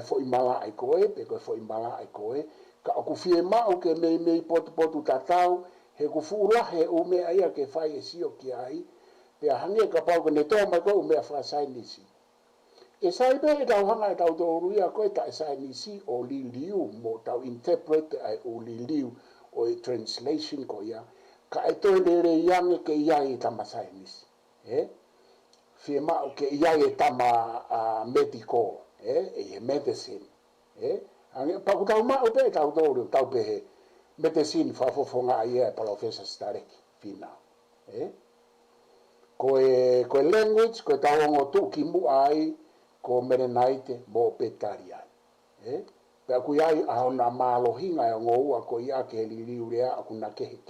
whoi mala ai koe, pe koe whoi mala ai koe. Ka o ku whie mau ke mei potu tatau, he ku fuulahe o mea ia ke whai e sio ki ai, pe a hange ka pau ke ne toa mai koe o mea whaasainisi. E sai pe e tau hanga e tau tōruia koe ta e sainisi o liliu mo tau interpret ai o liliu o e translation ko ia, ka e toi lere iange ke iai e tama sainisi. Fie mao ke iai e tama medical, e medicine. Paku tau mao pe tau tōru, tau pe he medicine whafofonga ia e Professor Stareki, finau. Koe language, koe tauongo tuki mua ai, ko merenaite mo petari ai. Pe aku iai ahona mālohinga e ngoua ko ia ke liliu rea aku na kehe,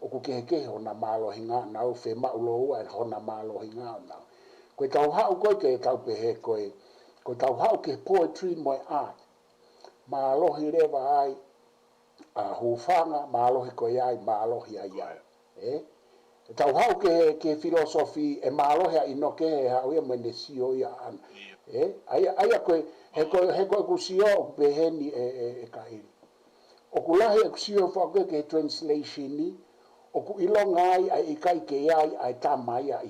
oku kehe o na mālohinga nau, fe mauloua e hona mālohinga nau. Koe tau hau koe ke tau pehe koe tau hau ke poetry mo art. Mālohi rewa ai, hufanga, mālohi koe ai, mālohi ai ai. Tau hau ke filosofi e mālohi a ino ke he hau ia mene sio ia ana. Aia koe, he koe kusio peheni e kairi. O kulahi e kusio whake ke translation ni, o ku ilonga ai ikai ke iai ai tamai ai.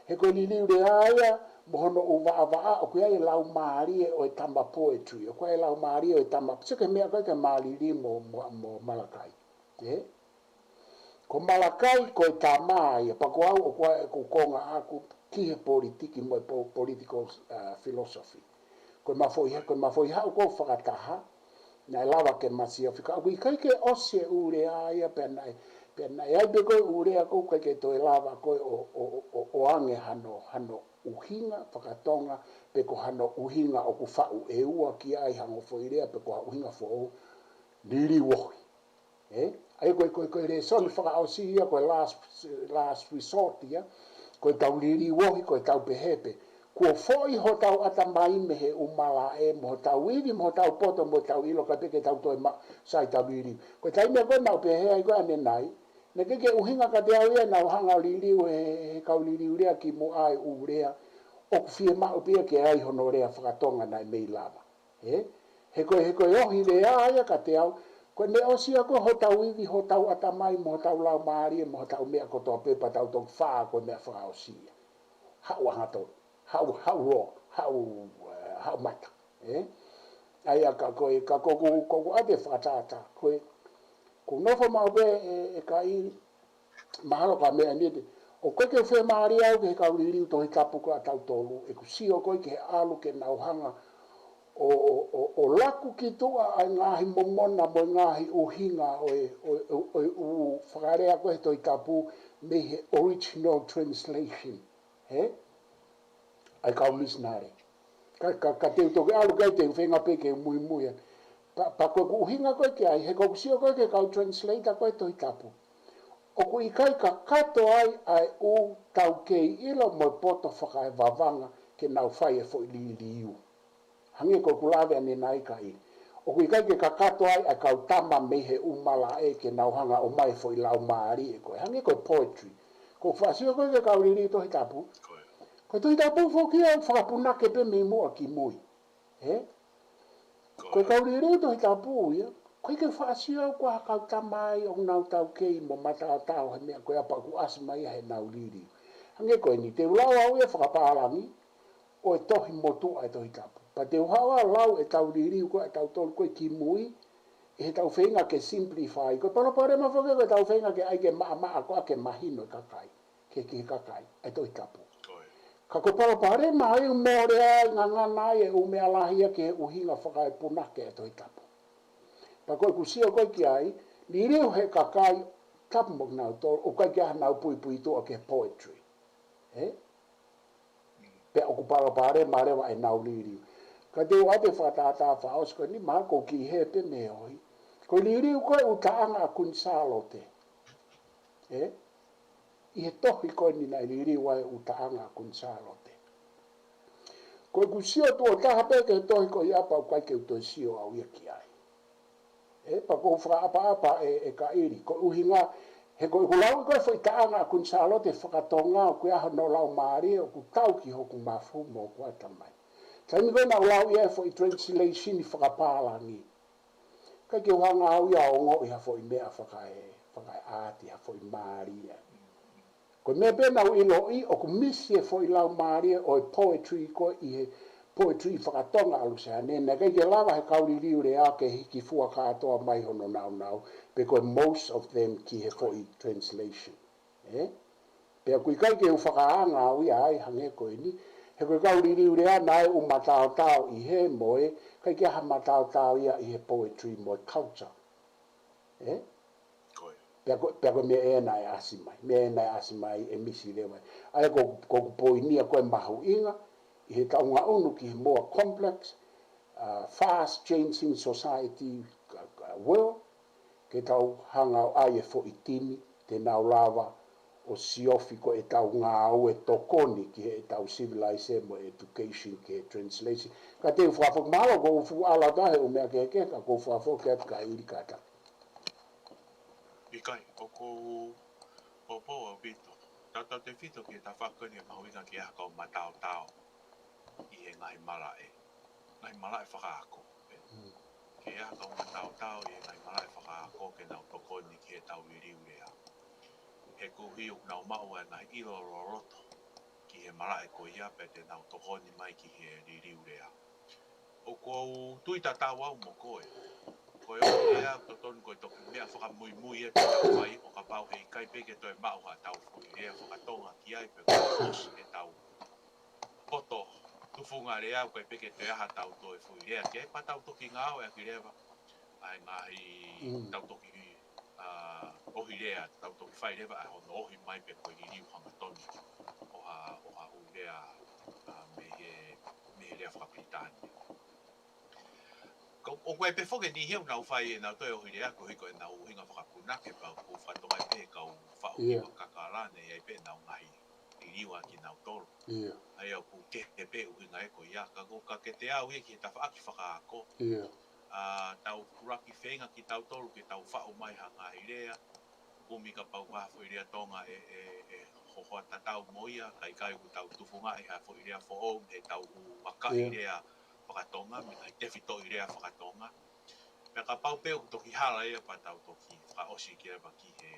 He koe liliu re aia, mohono uwaa, o kuia e lau maari o e tama poetry, o kuia e lau maari o e tama, seke mea koe ke maaliri mo Malakai. Ko Malakai ko e tama ai, pako au o kuia e kukonga aku ki he politiki mo e political philosophy. Koe mafoi hau ko whakataha, na e lawa ke masia whika, aku ikai ke ose ure aia pe nai, Pena e ai pe koe urea ko kai ke toi lava koe o ange hano uhinga whakatonga pe ko hano uhinga o ku whau e ua ki ai hango whoirea pe ko uhinga fo liri wohi. Ai koe re soni whakaosi ia koe last resort ia koe tau liri wohi koe tau pehepe. Kua foi ho tau ata mai me he umala e mo tau iwi mo tau poto mo tau ilo ka peke tau toi ma sai tau liri. Koe tai mea koe nau pehe ai koe ane nai. Ne ke uhinga ka te au ia nau hanga liri he kau liri urea ki mo ai urea. O ku fie ma upia ke ai hono rea whakatonga nai mei lava. He koe ohi rea aia ka te au. Koe ne osia ko ho tau iwi ho tau ata mai mo tau lau maari mo tau mea ko toa pepa tau tau whaa koe mea whakaosia. Hau ahato. Hau mata. Ai ka koe koku ate whakatata. Koe ko nofo mau pe e ka i mahalo ka mea nite. O koe ke whee maari au ke kau liriu tohi tapu ko a tau tolu. E ku sio koe ke alu ke nauhanga o laku ki tua ai ngahi momona mo ngahi uhinga o u whakarea koe tohi tapu me he original translation. Ai kau misnare. Ka te toke alu kai te whenga pe ke mui mui. Pa koe ku uhinga koe ke ai, he koe kusio koe ke kau translate koe tohi tapu. O ku i kai ka kato ai u tau kei ilo mo poto whakae wawanga ke nau whai e fo ili liu. Hange koe kulawe ane nai ka i. O ku i kai ke ka kato ai kau tama me he umala e ke nau hanga o mai fo ilau maari e koe. Hange koe poetry. Ko whasio koe ke kau liri tohi tapu. Koe tohi tapu fo ki au whakapunake pe me mua ki mui. Koe kau liri tohi tapu ia. Koe ke whaasio au kua kau tamai o nau tau kei mo matao tau he mea koe apa ku asma ia he nau liri. Hange koe ni te ulau au ia whakapalangi o e tohi motu ai tohi tapu. Pa te uhawa lau e tau liri koe e tau tolu koe ki mui e he tau whenga ke simplify. Koe palapare ma whake koe tau whenga ke ai ke maa koa ke mahino e kakai. Ke kakai e tohi tapu. Ka koe palapare ma ai umore ai ngangana e umea lahia ke uhinga whakae punake e tohi tapu. Pa koe kusio koe ki ai, ni reo he kakai tapu mok nau tolu, o kai kia nau pui pui toa ke poetry. Pe o kupala pare ma rewa e nau liriu. Ka te o ate whatata whaos koe ni maa ko ki he pe me hoi. Ko liriu koe utaanga a kunsalote. I he tohi koe ni nai liriu ai utaanga a kunsalote. Koe kusio tuo taha pe ke tohi koe apa o kai ke utoi sio au ia ki ai. Pa ko apa e ka iri. Ko uhinga, he ko ulau koe foi taanga kun salote whakatonga o koe aho no lau maari o ku tau ki hoku mafu mo kua tamai. Kai mi koe na ulau ia foi translation i whakapalangi. Kai ke uhanga au ia o ngo iha foi mea whakae aati ha foi maari ia. Ko me pena u ilo i o ku misi e foi lau maari o e poetry koe i he poetry whakatonga alu se ane. Nā kei ke lava he kauri riu rea ke hiki fua katoa mai hono nau. Because most of them ki he foi translation. Pea kui kai ke u whakaanga au ia ai hange koe ni. He koe kauri riu rea nai u matao tau i he moe. Kai ke ha matao tau ia i he poetry moe culture. Pea koe mea e nai asimai. Mea e nai asimai e misi rewa. Ai ko poinia koe mahu inga. I he taunga unu ki he more complex, fast changing society world, ke tau hanga o ai e fo i tini, te nau lava o siofi ko e tau ngā au e tokoni ki he tau civilise mo education ke translation. Ka te uwhafok malo ko ufu ala tahe o mea ke ka ko uwhafok ke ka iri kata. Ikai, o ko popo o pito. Tata te fito ki ta whakani e mahuinga ki aha kau matao tao. I he ngai mala e. Ngai mala e whakaako. Ke ea kau matao tau i he ngai mala e whakaako ke nau tokoni ki he tau i riu rea. He kuhi uk nau mau e ngai ilo roroto ki he mala e ko ia pe te nau tokoni mai ki he riu rea. O kou tui tatau au mo koe. Koe o ea totonu koe toki mea whakamui mui e te tau whai o ka pau hei kai peke toi mau ha tau fui rea whakatonga ki ai pe koe os e tau poto tufunga rea koe peke te aha tau toi fui rea ki ai pa tau toki ngāo e ki rewa ai ngahi tau toki ohirea tau toki whai rewa ai hono ohi mai pe koe i riu hanga tonu o ha urea me he rea whakapritania. O koe pe whoke ni hiu nau whai e nau toi ohirea ko hiko e nau hinga whakapunake pa ko whatonga e pe kau whau hiwa kakarane e pe nau ngahi i riu ki nau tolu. Ai au ku ke pe uhinga e ko ia ka ke te au ki ta whaaki whakaako. Tau kuraki whenga ki tau tolu ki tau whao mai hanga i rea. Kumi ka pau whafo i rea tonga hohoa tatau moia, kai u tau tufunga e hafo i rea fo'o, e tau waka i rea whakatonga, me kai tewhito i rea whakatonga. Pea ka pau peo toki hala ea pa tau toki whaosi ki rewa ki he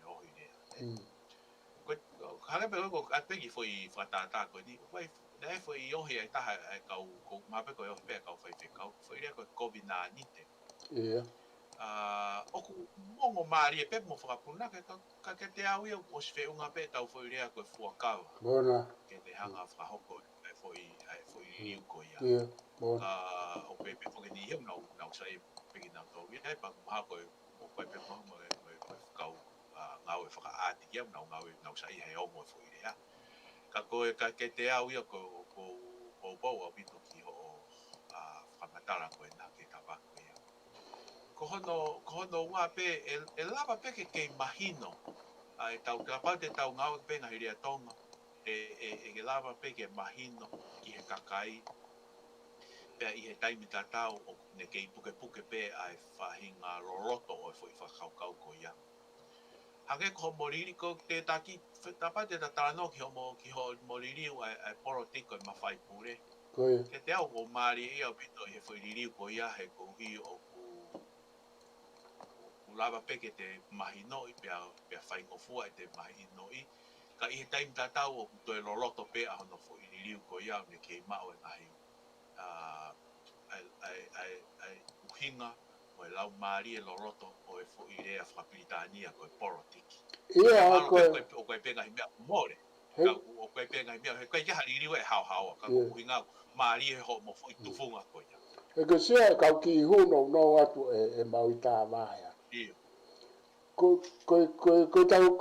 rohi rea. Hale pe ko atpegi foi whakatata koe ni, wai ne foi i ohi e taha e kau mape koe ohi pea kau whaifekau, foi rea koe COVID-19. Oku mongo maari e pepo mo whakapuna ka ke te au ia o si whiunga pe tau whoi rea koe fuakawa. Ke te hanga whahoko e whoi riu koe ia. O pepe whoke ni hiu nau sa e peki nau tau ia. E pa maha koe pepo mo e whakau ngau e whakaati ia nau ngau e nau sa i hei ongo e whoi rea. Ka koe ka ke te au ia ko bau au pito ki ho whamatara koe nā ke tawako ia. Ko hono ua pe e lava pe ke mahino e tau kapau te tau ngau pe ngahi rea tonga e lava pe ke mahino ki he kakai pe i he taimi tatau o ne kei puke pe ai whahinga roroto o e fwoi whakaukau ko ia. Hange ko moriri ko te taki tapau te tatano ki ho moriri ai porotiko e mawhai pure. Ke te au ko maari ia o pito he fwoi ririu ko ia he kohi o lava peke te mahino i pea whaingofua e te mahino i. Ka i he taim tatau o kuto e loloto pe a hono fo i ririu ko ia me kei mao e ngahi. Ai uhinga o e lau maari e loloto o e fo i rea whakapitania ko e porotiki. O koe pe ngahi mea more. O koe pe ngahi mea, koe kia haririu e hao. Ka uhinga maari e ho mo fo i tufunga ko ia. E ko sia kau ki huno no atu e mau i tā vāia. Ko tau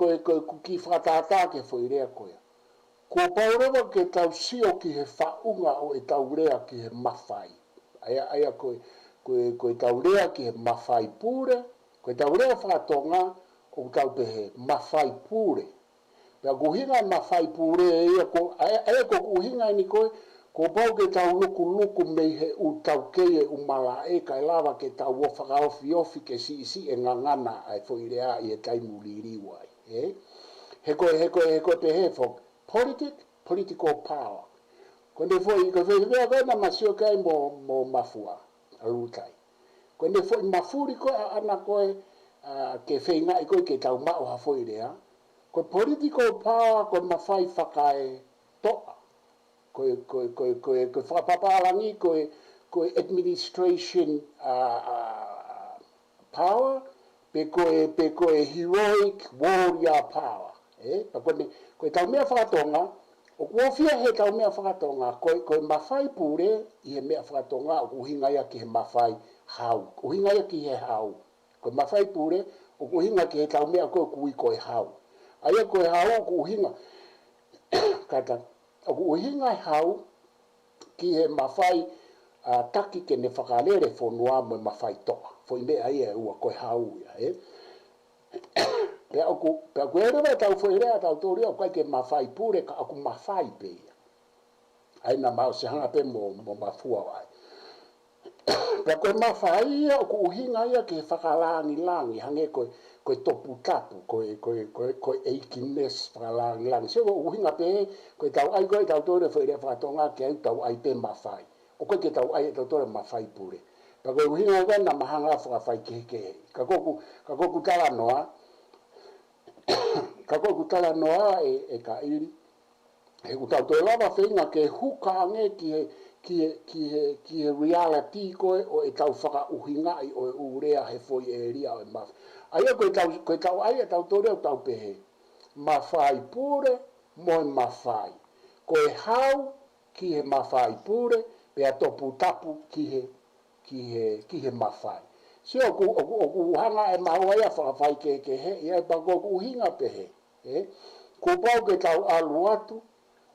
ki whakatata ke whoi rea koe. Ko paurewa ke tau sio ki he whaunga o e tau rea ki he mawhai. Aia koe tau rea ki he mawhai pure, koe tau rea whakatonga o tau pe he mawhai pure. Pea kuhinga mawhai pure e ia ko, aia ko kuhinga ni koe, ko pau ke tau luku mei he u tau keie u mala e kai lava ke tau o whakaofi ke si e ngangana ai fo i rea i e taimu liriwai. He koe te he fok, political power. Konde fo i ko whea koe na masio kai mo mafua, alutai. Konde fo i mafuri koe ana koe ke whenga i koe ke tau mao ha fo i rea. Koe political power koe mawhai whakae toa. Koe whakapaparangi, koe administration power, pe koe heroic warrior power. Koe tau mea whakatonga, o kuofia he tau mea whakatonga, koe mawhai pure i he mea whakatonga, o kuhinga ia ki he mawhai hau. Kuhinga ia ki he hau. Koe mawhai pure, o kuhinga ki he tau mea koe koe hau. Aia koe hau, kuhinga, kata, o uhinga hau ki he mawhai taki ke ne whakalere whonua mo mawhai toa. Fo i mea ia ua koe hau ia. Pea koe rewa tau whaerea tau tōria o kai ke mawhai pure ka aku mawhai pe ia. Aina mao se hanga pe mo mafua wai. Pea koe mawhai ia o ku uhinga ia ke whakalangi hange koe topu tapu, koe eikines whakalangi. Se o uhinga pe, koe tau ai koe tau tōre whaerea whakatonga ke au tau ai pe mawhai. O koe ke tau ai tau tōre mawhai pure. Pea koe uhinga koe na mahanga whakawhai kehe. Ka koku tala noa, ka koku tala noa e ka iri. He utau tōe lava whenga ke huka ange ki he reality koe o e tau whaka uhinga i o e urea he foi e ria o e mawhai. Aia koe tau ai e tau tōre o tau pehe. Mawhai pure mo e mawhai. Koe hau ki he mawhai pure, pea topu tapu ki he mawhai. si o ku hanga e maua ia whakawhai ke he, ia pa ko uhinga pe he. Ko pau ke tau alu atu,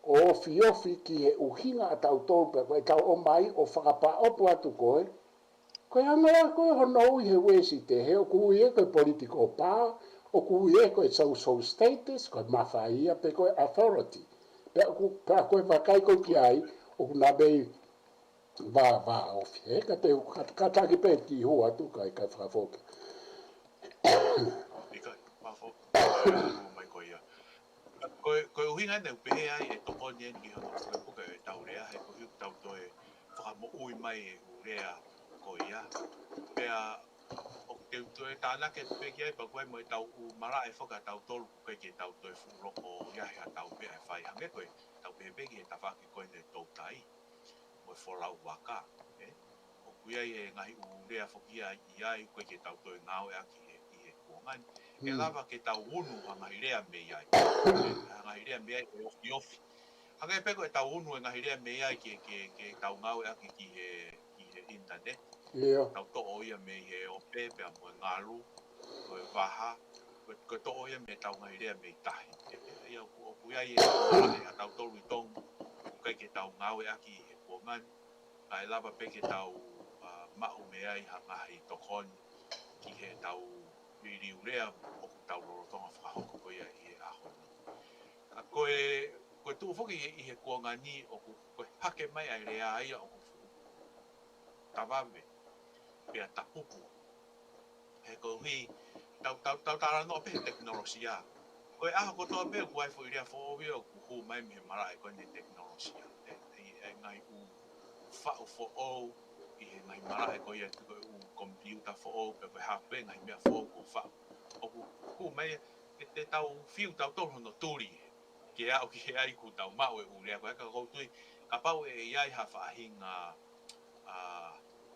o ofi ki he uhinga a tau tau pe koe tau o mai o whakapa opu atu koe. Koe anga koe hono ui he wesi te he, o ku ui e koe political power, o ku ui e koe social status, koe mawhaia pe koe authority. Pe koe wakai koe ki ai, o ku nabei va ofi. Ka te kataki pe ki hua tu kai whakafoke. Ika, mafo, mai koe ia. Koe uhinga ne upehe ai e toko ni ki hono puke e tau rea, he koe hiu tau toe whakamo ui mai e urea koe ia. Pea, o te toe tāna ke peki ai, pa koe mo e tau u mara e whaka tau tolu puke ki e tau toe furoko ia hea tau pea e whai hange koe, tau pehe peki e tawhaki koe ne tau tai, mo e wholau waka. O kuia e ngahi urea whokia i ai koe ki e tau toe ngau e aki e kuangani. E lava ke tau unu hangahi rea mei ai. Hangahi rea mei ai e ofi. Hangai peko e tau unu e ngahi rea mei ai ke tau ngau e aki ki he internet. Tau to'o ia mei he o pepea mo e ngalu, o e vaha, ko to'o ia mei tau ngahi rea mei tahi. Ia o kuia e marahe a tau tolu i tongu, kukai ke tau ngau e aki he kuangani. Ka e lava peke tau ma'u mei ai hangahi tokoni ki he tau riri urea o ku tau lorotonga whakahoko koe ia i he ahoni. Ka koe tuu whoki i he kuangani o koe hake mai ai rea aia o ku tawame pia tapupu. He ko hui tau tarano pe teknolosia. Koe aho kotoa me o kuai fo iria fōwi o ku hu mai me mara e koe ne teknolosia. E ngai u whao fo o i he ngai mara e koe koe u computer fo o pe koe hape ngai mea fo o ko whao. O ku hu mai te tau fiu tau toro no turi ke au ki he ai ku tau mau e urea koe ka koutui ka pau e iai ha whaahinga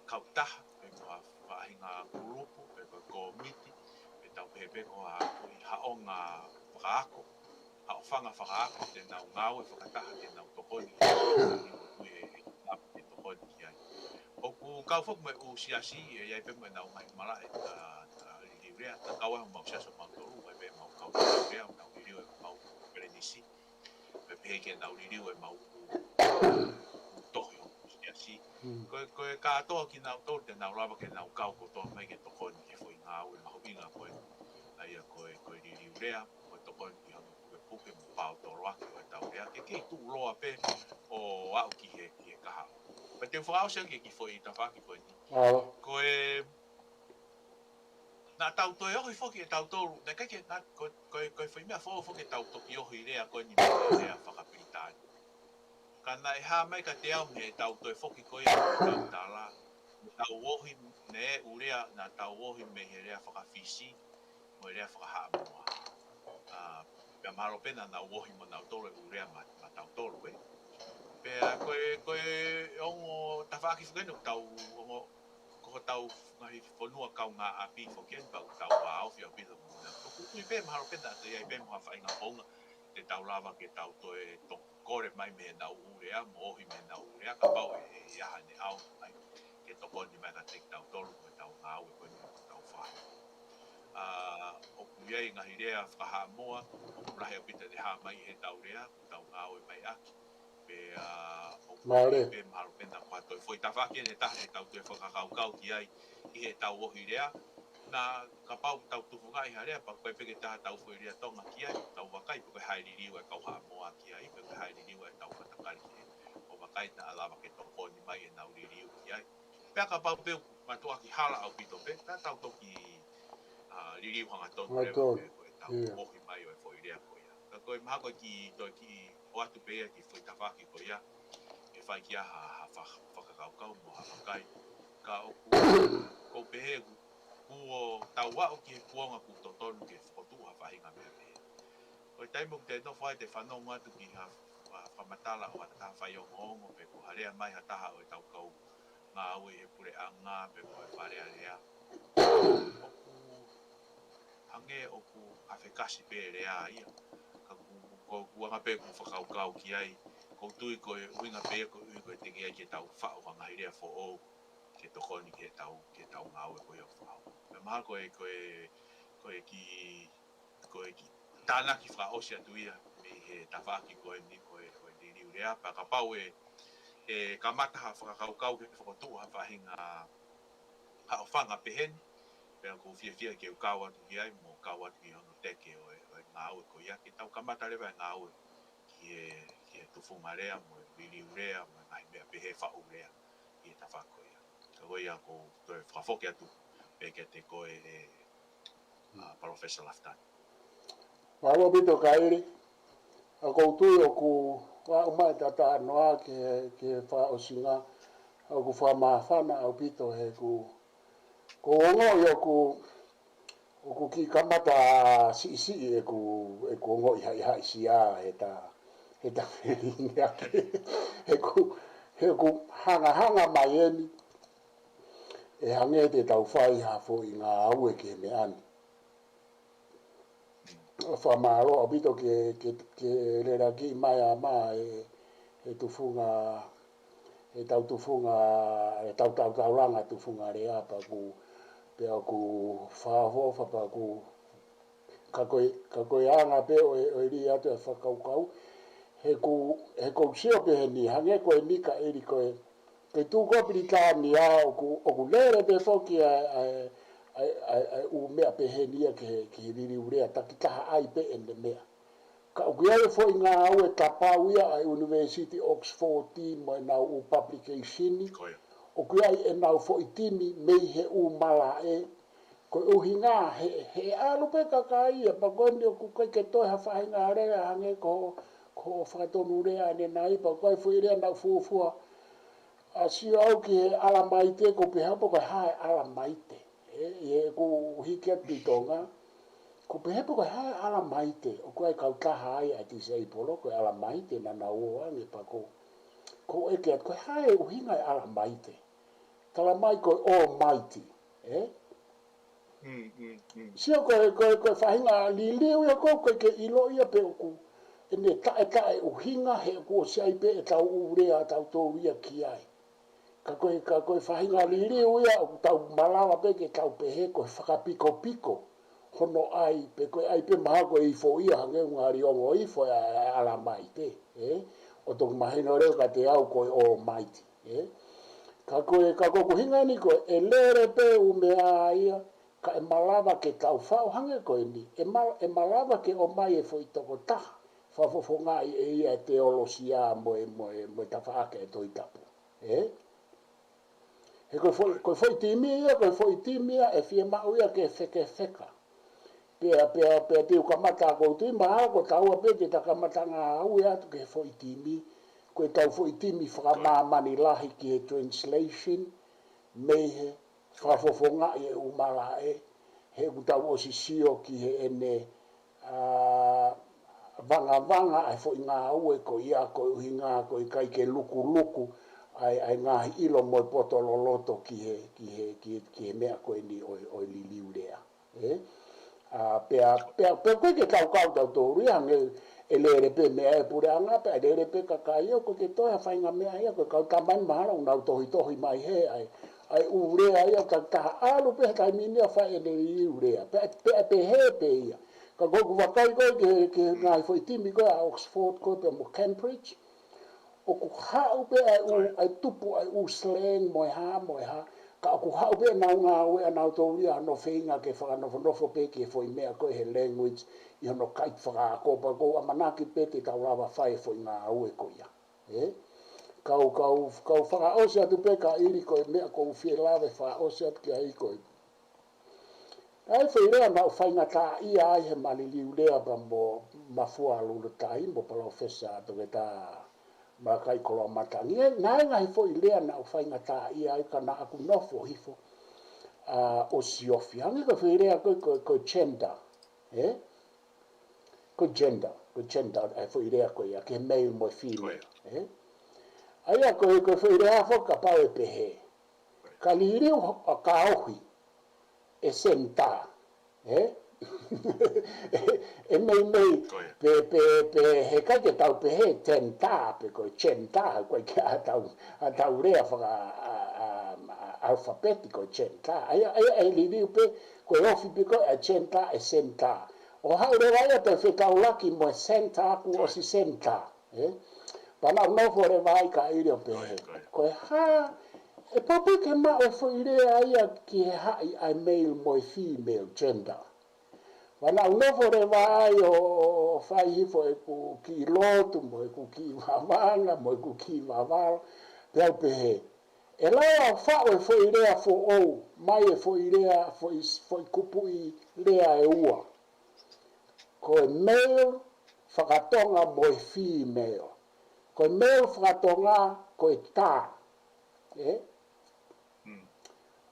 kautaha pe koe whaahinga grupu pe koe komiti pe tau pepe koe i haonga whakaako hao whanga whakaako te nau ngau e whakataha te nau tokoni o tui e napu te tokoni ki ai. O ku kau whok me u siasi e iai pe me nau ngai mara e riri rea ta kau e mau siaso mau toru e pe mau kau rea nau riri e mau perenisi pe pe ke nau riri e mau tohi o siasi. Koe katoa ki nau tō te nau rawa ke nau kau ko tō mai ke tokoni ke fwoi ngau e maho inga koe. Aia koe riri rea, koe tokoni ki hono koe puke mo pao tō roaki o e tau rea. Ke kei tū roa pe o au ki he kaha. Pa te whakao se ke ki fwoi i tawhaki koe ni. Koe nā tau toi ohi whoki e tau tōru. Nā kake koe whai mea whoki e tau toki ohi rea koe ni mea rea whakapiritani. Ka nā e hā mai ka te au me e tau toi whoki koe e tau tāla. Me tau ohi me e urea nā tau ohi me he rea whakawhisi mo e rea whakahaa mua. Pea maro pena nā ohi mo nā tōru e urea ma tau tōru e. Pea koe ongo tawhaki whakenu tau ongo ko tau ngahi whanua kau ngā api whoken pau tau wā awhi au pita muna. Kutui pē maharo pena te iai pē moha whainga honga te tau lava ke tau toe tō kore mai me nau urea, mo ohi me nau urea, ka pau e iaha ne au mai ke tokoni mai ka te tau toru me tau ngā ue koe ni tau whaha. O kuiei ngahi rea whakaha moa, o kurahe au pita te haa mai he tau rea, ku tau ngā ue mai aki. O kuiei pē maharo pena kua toi foi tawhaki ne tahe tau te whakakaukau ki ai i he tau ohi rea. Nā ka pau tau tuwhunga i harea, pa koe peke taha tau whoi rea tonga ki ai, tau wakai, pa koe haere riu e kau haa moa ki ai, pa koe haere riu e tau katakari ki ai. O wakai na alawa ke tokoni mai e nau riu ki ai. Pea ka pau peo matua ki hala au pito pe, ta tau toki riu hanga tonu rewa pe koe tau ohi mai o e whoi rea koe ia. Ka koe maha koe ki o atu pe ia ki whoi tawhaki koe ia, e whai ki aha whakakaukau mo ha wakai. Ka o kou pehe kuo tau wao ki he kuonga ku totonu ke whakotu ha whahinga mea pehe. Koe taimuk te no whai te whanonga atu ki ha whamatala o hata whai o ngongo pe ko harea mai hataha o e tau kau ngā ue he pure a ngā pe ko e wharea rea. Oku hange oku hawhekasi pe rea ia. Ka kuanga pe ku whakaukau ki ai. Kou tui koe uinga pe ko ui koe te kia ki tau whao hanga hirea fo o. ke tokoni ke tau ngau e koe whao. Me maha koe ki tāna ki wha osia tuia me he tawhaki koe ni koe diri urea pa ka pau ka mataha whakakaukau ke whakotu ha whahinga hao whanga peheni pēr ko fia ke ukau atu ki ai mo kau atu ki hono teke o ngau e koe ia ke tau kamata rewa ngau e ki e tufunga rea mo diri urea mo ngai mea pehe wha urea ki e tawhako ia. Ka koe ia ko toe whafoke atu peke te koe Professor Laftani. Wāua pito kairi, a koutui o ku wā umai tata anoa ke wha o singa, o ku wha maafana au pito he ku ongo i o ku ki kamata si e ku ongo i hai sia he ta whiringa he ku hanga mai eni e hange te tau whai hafo i ngā au e ke me ani. Whamaro o bito ke rera ki mai a maa e tufunga e tau tufunga e tau langa tufunga rea pa ku pea ku whaahofa pa ku ka koe anga pe o iri atu e whakaukau he ku sio pe he ni hange koe nika iri koe tu kopiri tāni a o ku lere pe whoki ai u mea pehenia ke riri urea takitaha ai pe ende mea. Ka uki ai fo i ngā au e tapau ia ai University Oxford mo e nau u publicationi. O kui ai e nau fo i tini mei he u mala e. Ko uhi ngā he alu pe kakai ia pa koe o ku kai ke toi ha whahi ngā rea hange ko whakatonu rea ne nai pa koe fo i rea nau fuafua. A sio au ki he ala maite ko pe hapa koe hae ala maite. E ku hike pitonga ko pehepo ko hae ala maite o koe kau taha ai a tisei polo ko ala maite na na o ange pa ko eke at ko hae uhinga ala maite tala mai ko almighty sio ko fahinga liliu ya ko ke ilo ia pe ku ene ta uhinga he ko sai pe tau urea tau to ia ki ai ka koe whahinga liriu ia tau malawa pe ke tau pehe koe whakapiko hono ai pe koe ai pe maha koe i fo ia hange ngari ongo i fo ala mai te o tōku mahino reo ka te au koe almighty ka koe kuhinga ni koe e lere pe u mea ia ka e malawa ke tau whao hange koe ni e malawa ke o mai e fo i toko taha whafofo ngā i e ia teolosia mo e tawhaake e toi tapu he koe foi timia koe foi timia e fie mau ia ke wheka pea tiu kamata ko tui maha ko taua pe te takamata ngā au e atu ke foi timi koe tau foi timi whakamamani lahi ki he translation mei he whafofonga i e umala he kutau osisio ki he ene vanga ai foi ngā au e ko ia ko uhi ngā ko i kai ke luku ai ngahi ilo moi potolo loto ki he mea koe ni o liliu rea. Pea koe ke kau tau tōru ia e lere pe mea e pure anga pe e lere pe kakai o koe ke toha whainga mea ia koe kau tamani mahara unau tohi mai he ai urea ia taha alu pe kai minia whai e liliu rea. Pe he pe ia. Ka koe kuwakai koe ke ngai foi timi koe a Oxford koe pe mo Cambridge. O ku hau pe ai tupu ai slang mo ha ka ku hau pe na nga we na to ria no feinga ke fa no fo pe ke foi mea ko he language i no kai fa ko pa ko amanaki pe te ka lava fai foi nga we ko ia kau fa o se tu pe ka iri ko mea ko fi lava fa o se ke ai ko ai foi rea na fai nga ta ia ai he malili ulea pa mo mafua lu tai mo professor to ta ma kai kolo matangi ngai fo i lea na fai ngata ia ai kana aku nofo hifo o siofi ange ko fere ko gender ko gender ai fo i lea ko ia ke male mo female ai ko fere a fo ka pa e pehe ka liri o ka ohi e senta e mei pe he ka ke tau pe he tenta pe ko chenta ko ke tau rea fa alfabético chenta ai lili pe ko ofi pe ko chenta e senta o ha le vai to fe taulaki mo senta ku o si senta pana no fore vai ka ile pe ko ha e papi ke ma o fo ile ai ki ha ai male mo female gender wana unofore vai o fai fo e ku ki lotu mo e ku ki mavanga mo e ku ki maval pe pe e la fa o fo idea fo o mai e fo idea fo kupu i lea e ua ko e male whakatonga mo e female ko e male whakatonga ko e tā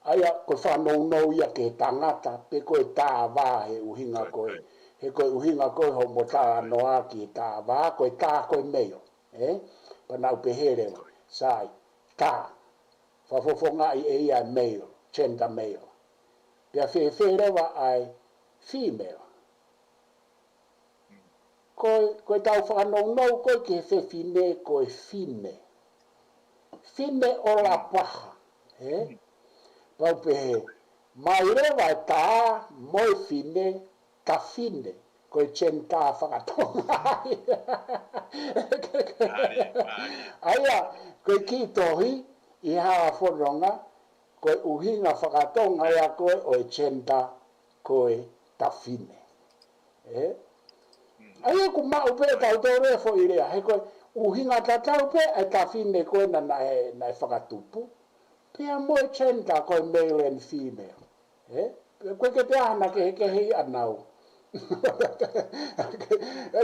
aia ko whanau nau ia ke tangata pe ko e tā wā he uhinga koe he koe uhinga koe ho mo tā noa ki tā wā ko e tā ko e male panau pe here sai tā whafofonga i e ia male gender male pia wherewa ai female koe tau whanau nau koe ke whine koe fine fine o la paha pau pe mai rewa tā moi fine ta fine koe chen tā whakatonga aia koe ki tohi i haa whoronga koe uhinga whakatonga ia koe o e chen tā koe ta fine aia ku mau pe tau tore fo irea he koe uhinga tatau pe e ta fine koe na e whakatupu pia mo chenta ko male and female ko ke te ana ke hei anau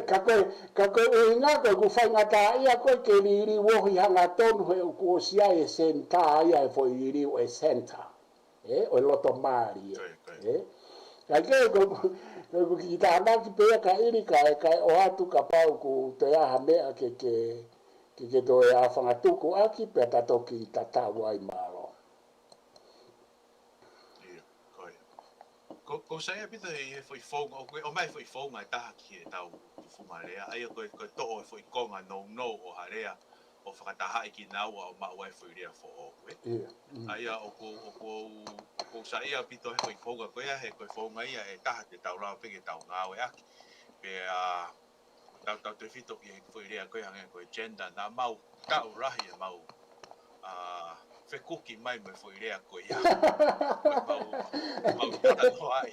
ka ko inga ko fanga ta ia ko ke liri wo hanga ton ho ko sia e senta ia fo iri o senta o loto mari ka ke ko ki ta na ki pe ka iri ka o atu ka pau ku te a me ke do ya fanga tu ko aki pe ta toki ta wai ma ko saya pita e foi fonga o mai foi fonga ta ki e tau fumarea ai ko to o foi konga no o harea o whakataha ki nau o ma wai foi rea fo o ai o saya pita e foi fonga ko ia he ko fonga ia e ta te tau ra pe ke tau ngau e aki pe tau te fito ki foi rea ko ia ko gender na mau tau rahi e mau fe kuki mai me foi rea ko ia mau tata no ai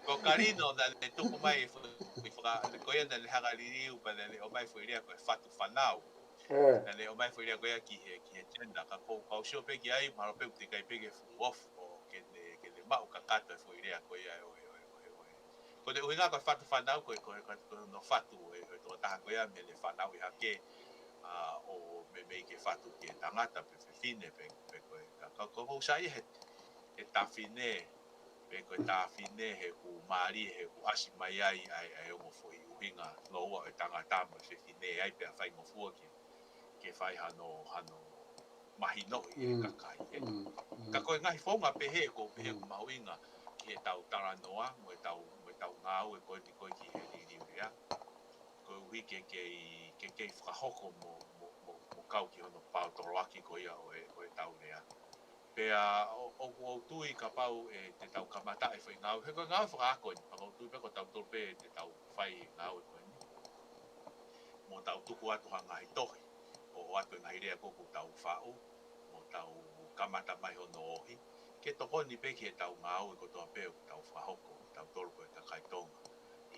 ko karino na le tuku mai ko ia na le haga liriu pa le o mai foi rea ko fatu fanau na le o mai foi rea ko ia ki he gender ka ko sio pe ki ai maro pe te kai pe ke fu off o ke le mau ka kata foi rea ko ia ko te uhinga ko fatu fanau ko no fatu to ta ko ia me le fanau ia ke o me ke fatu ke tangata pe fine pe ko sai he ta fine pe ko ta fine he ku mari he ku asi mai ai o foi uhinga no o tangata me fine ai pe fai mo fu ke fai hano mahino ka kai ka ko ngai fonga pe he ko mauinga ke tau taranoa mo tau ngau e ko ki he ya ko wi ke whahoko mo kau ki hono pau toroaki ko ia o e tau rea. Pea o tui ka pau te tau kamata e whai ngau. He ko ngau whakako ni, pang o tui pe ko tau torpe te tau whai ngau e koe ni. Mo tau tuku atu hanga i tohi. O atu e ngai rea koko tau whao. Mo tau kamata mai hono ohi. Ke toko ni pe ki e tau ngau e ko toa pe o tau whahoko. Tau torpe e kakai tonga.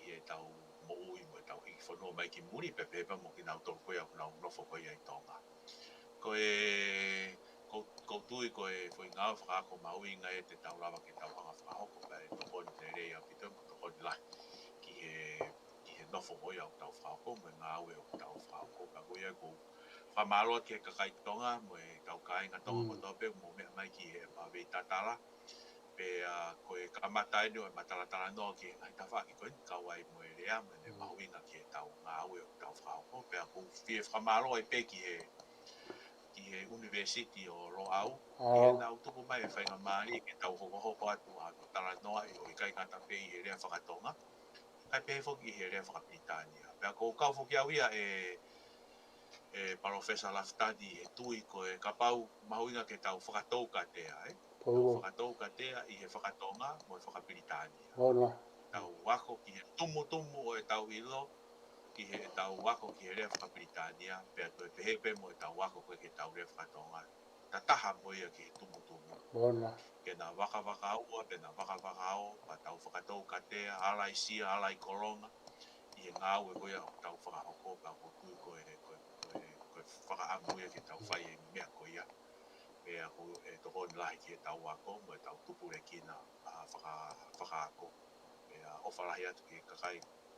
I e tau mo ui mo tau hiki whanua mai ki muri pepe mo ki nau torpe au nau nofo koe ai tonga. Ko tui ko e foi ngau whakako maui ngai te tau rawa ke tau hanga whakahoko pere toko ni te rei au ki tōku toko ni lai ki he nofo hoi au tau whakako mo e ngau e au tau whakako pa koe ai ko whamaroa ke kakai tonga mo e tau kāinga tonga mo tōpe mo mea mai ki he mawei tatara pe ko e kamata inu e mataratara no ki ngai ta whaki koe ni kawai mo e rea mo e maui nga ki he tau ngau e au tau whakako pe ko fie whamaroa e pe ki he university o Roau e nau tuku mai e whainga maari ke tau hoko atu a tara noa i o i kai ngata pe i he rea whakatonga kai pe foki i he rea whakapitania pea ko kau foki au ia Professor Laftadi e tui ko e kapau mahuinga ke tau whakatou ka tea, Tau whakatou ka tea i he whakatonga mo e whakapiritania. Tau wako ki he tumu o e tau ilo, ki he tau wako ki he rea whakapiritania, pea koe pehepe mo e tau wako koe ke tau rea whakatonga. Ta taha mo ia ki he tumu. Ke na waka aua, pe na waka au, pa tau whakatou ka tea, alai sia, alai koronga, i he ngāu e koe au tau whakahoko, pa kutui koe whakaamuia ke tau whai e mea koe ia. Pea ko e toko ni lahi ki e tau wako, mo e tau tupure ki na whakaako. Pea o whalahi atu ki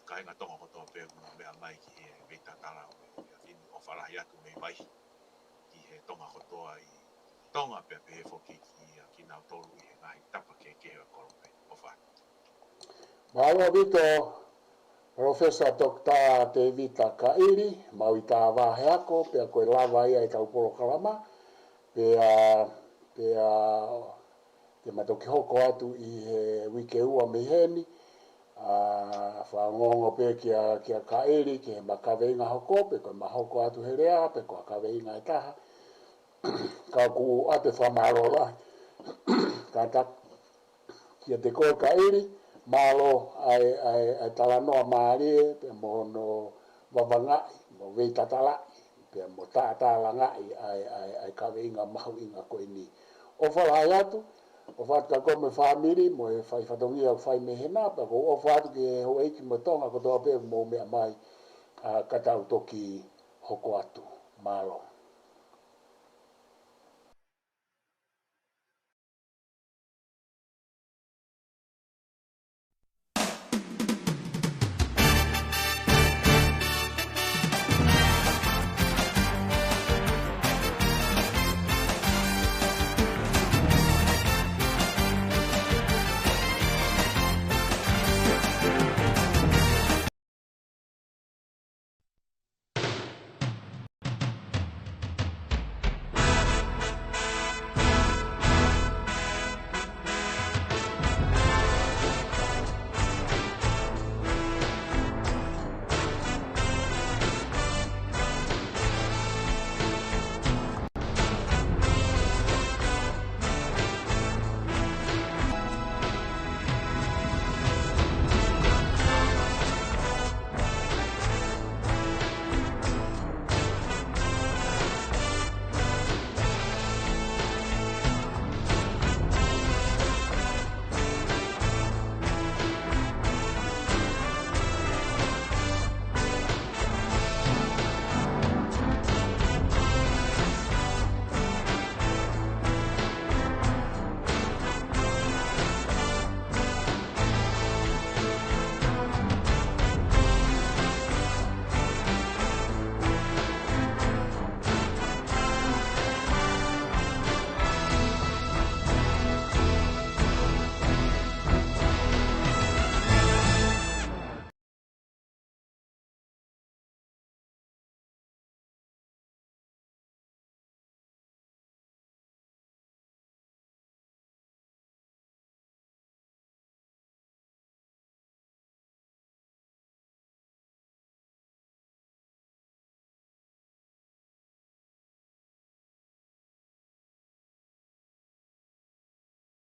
kai ngā tonga kotoa pēr mo mea mai ki he meita tala o whalahi atu mei mai ki he tonga kotoa i tonga pea pe he whoki ki nā tolu i he ngahi tapa ke hewa korope o whātu. Māua vito, Professor Dr. Tevita Kairi, mau i tā wāheako, pea koe lawa ia i tau polo kalama, pea te matoki hoko atu i he wike ua meheni, whangongo pe kia Kairi, ki he makaweinga hoko, pe koe mahoko atu he rea, pe koe kaweinga e taha, ka ku ate whamarora, ka kia te koe Kairi, malo ai talanoa maari, pe mo no wawangai, mo veitatalai, pe mo tātālangai ai kaweinga mahuinga koe ni. O whalai atu, o whatu ka koe me whamiri, mo e whai whatongia o whai mehena, pa ko o whatu ke ho eiki mo tonga kotoa pe mo mea mai, katau toki hoko atu, malo.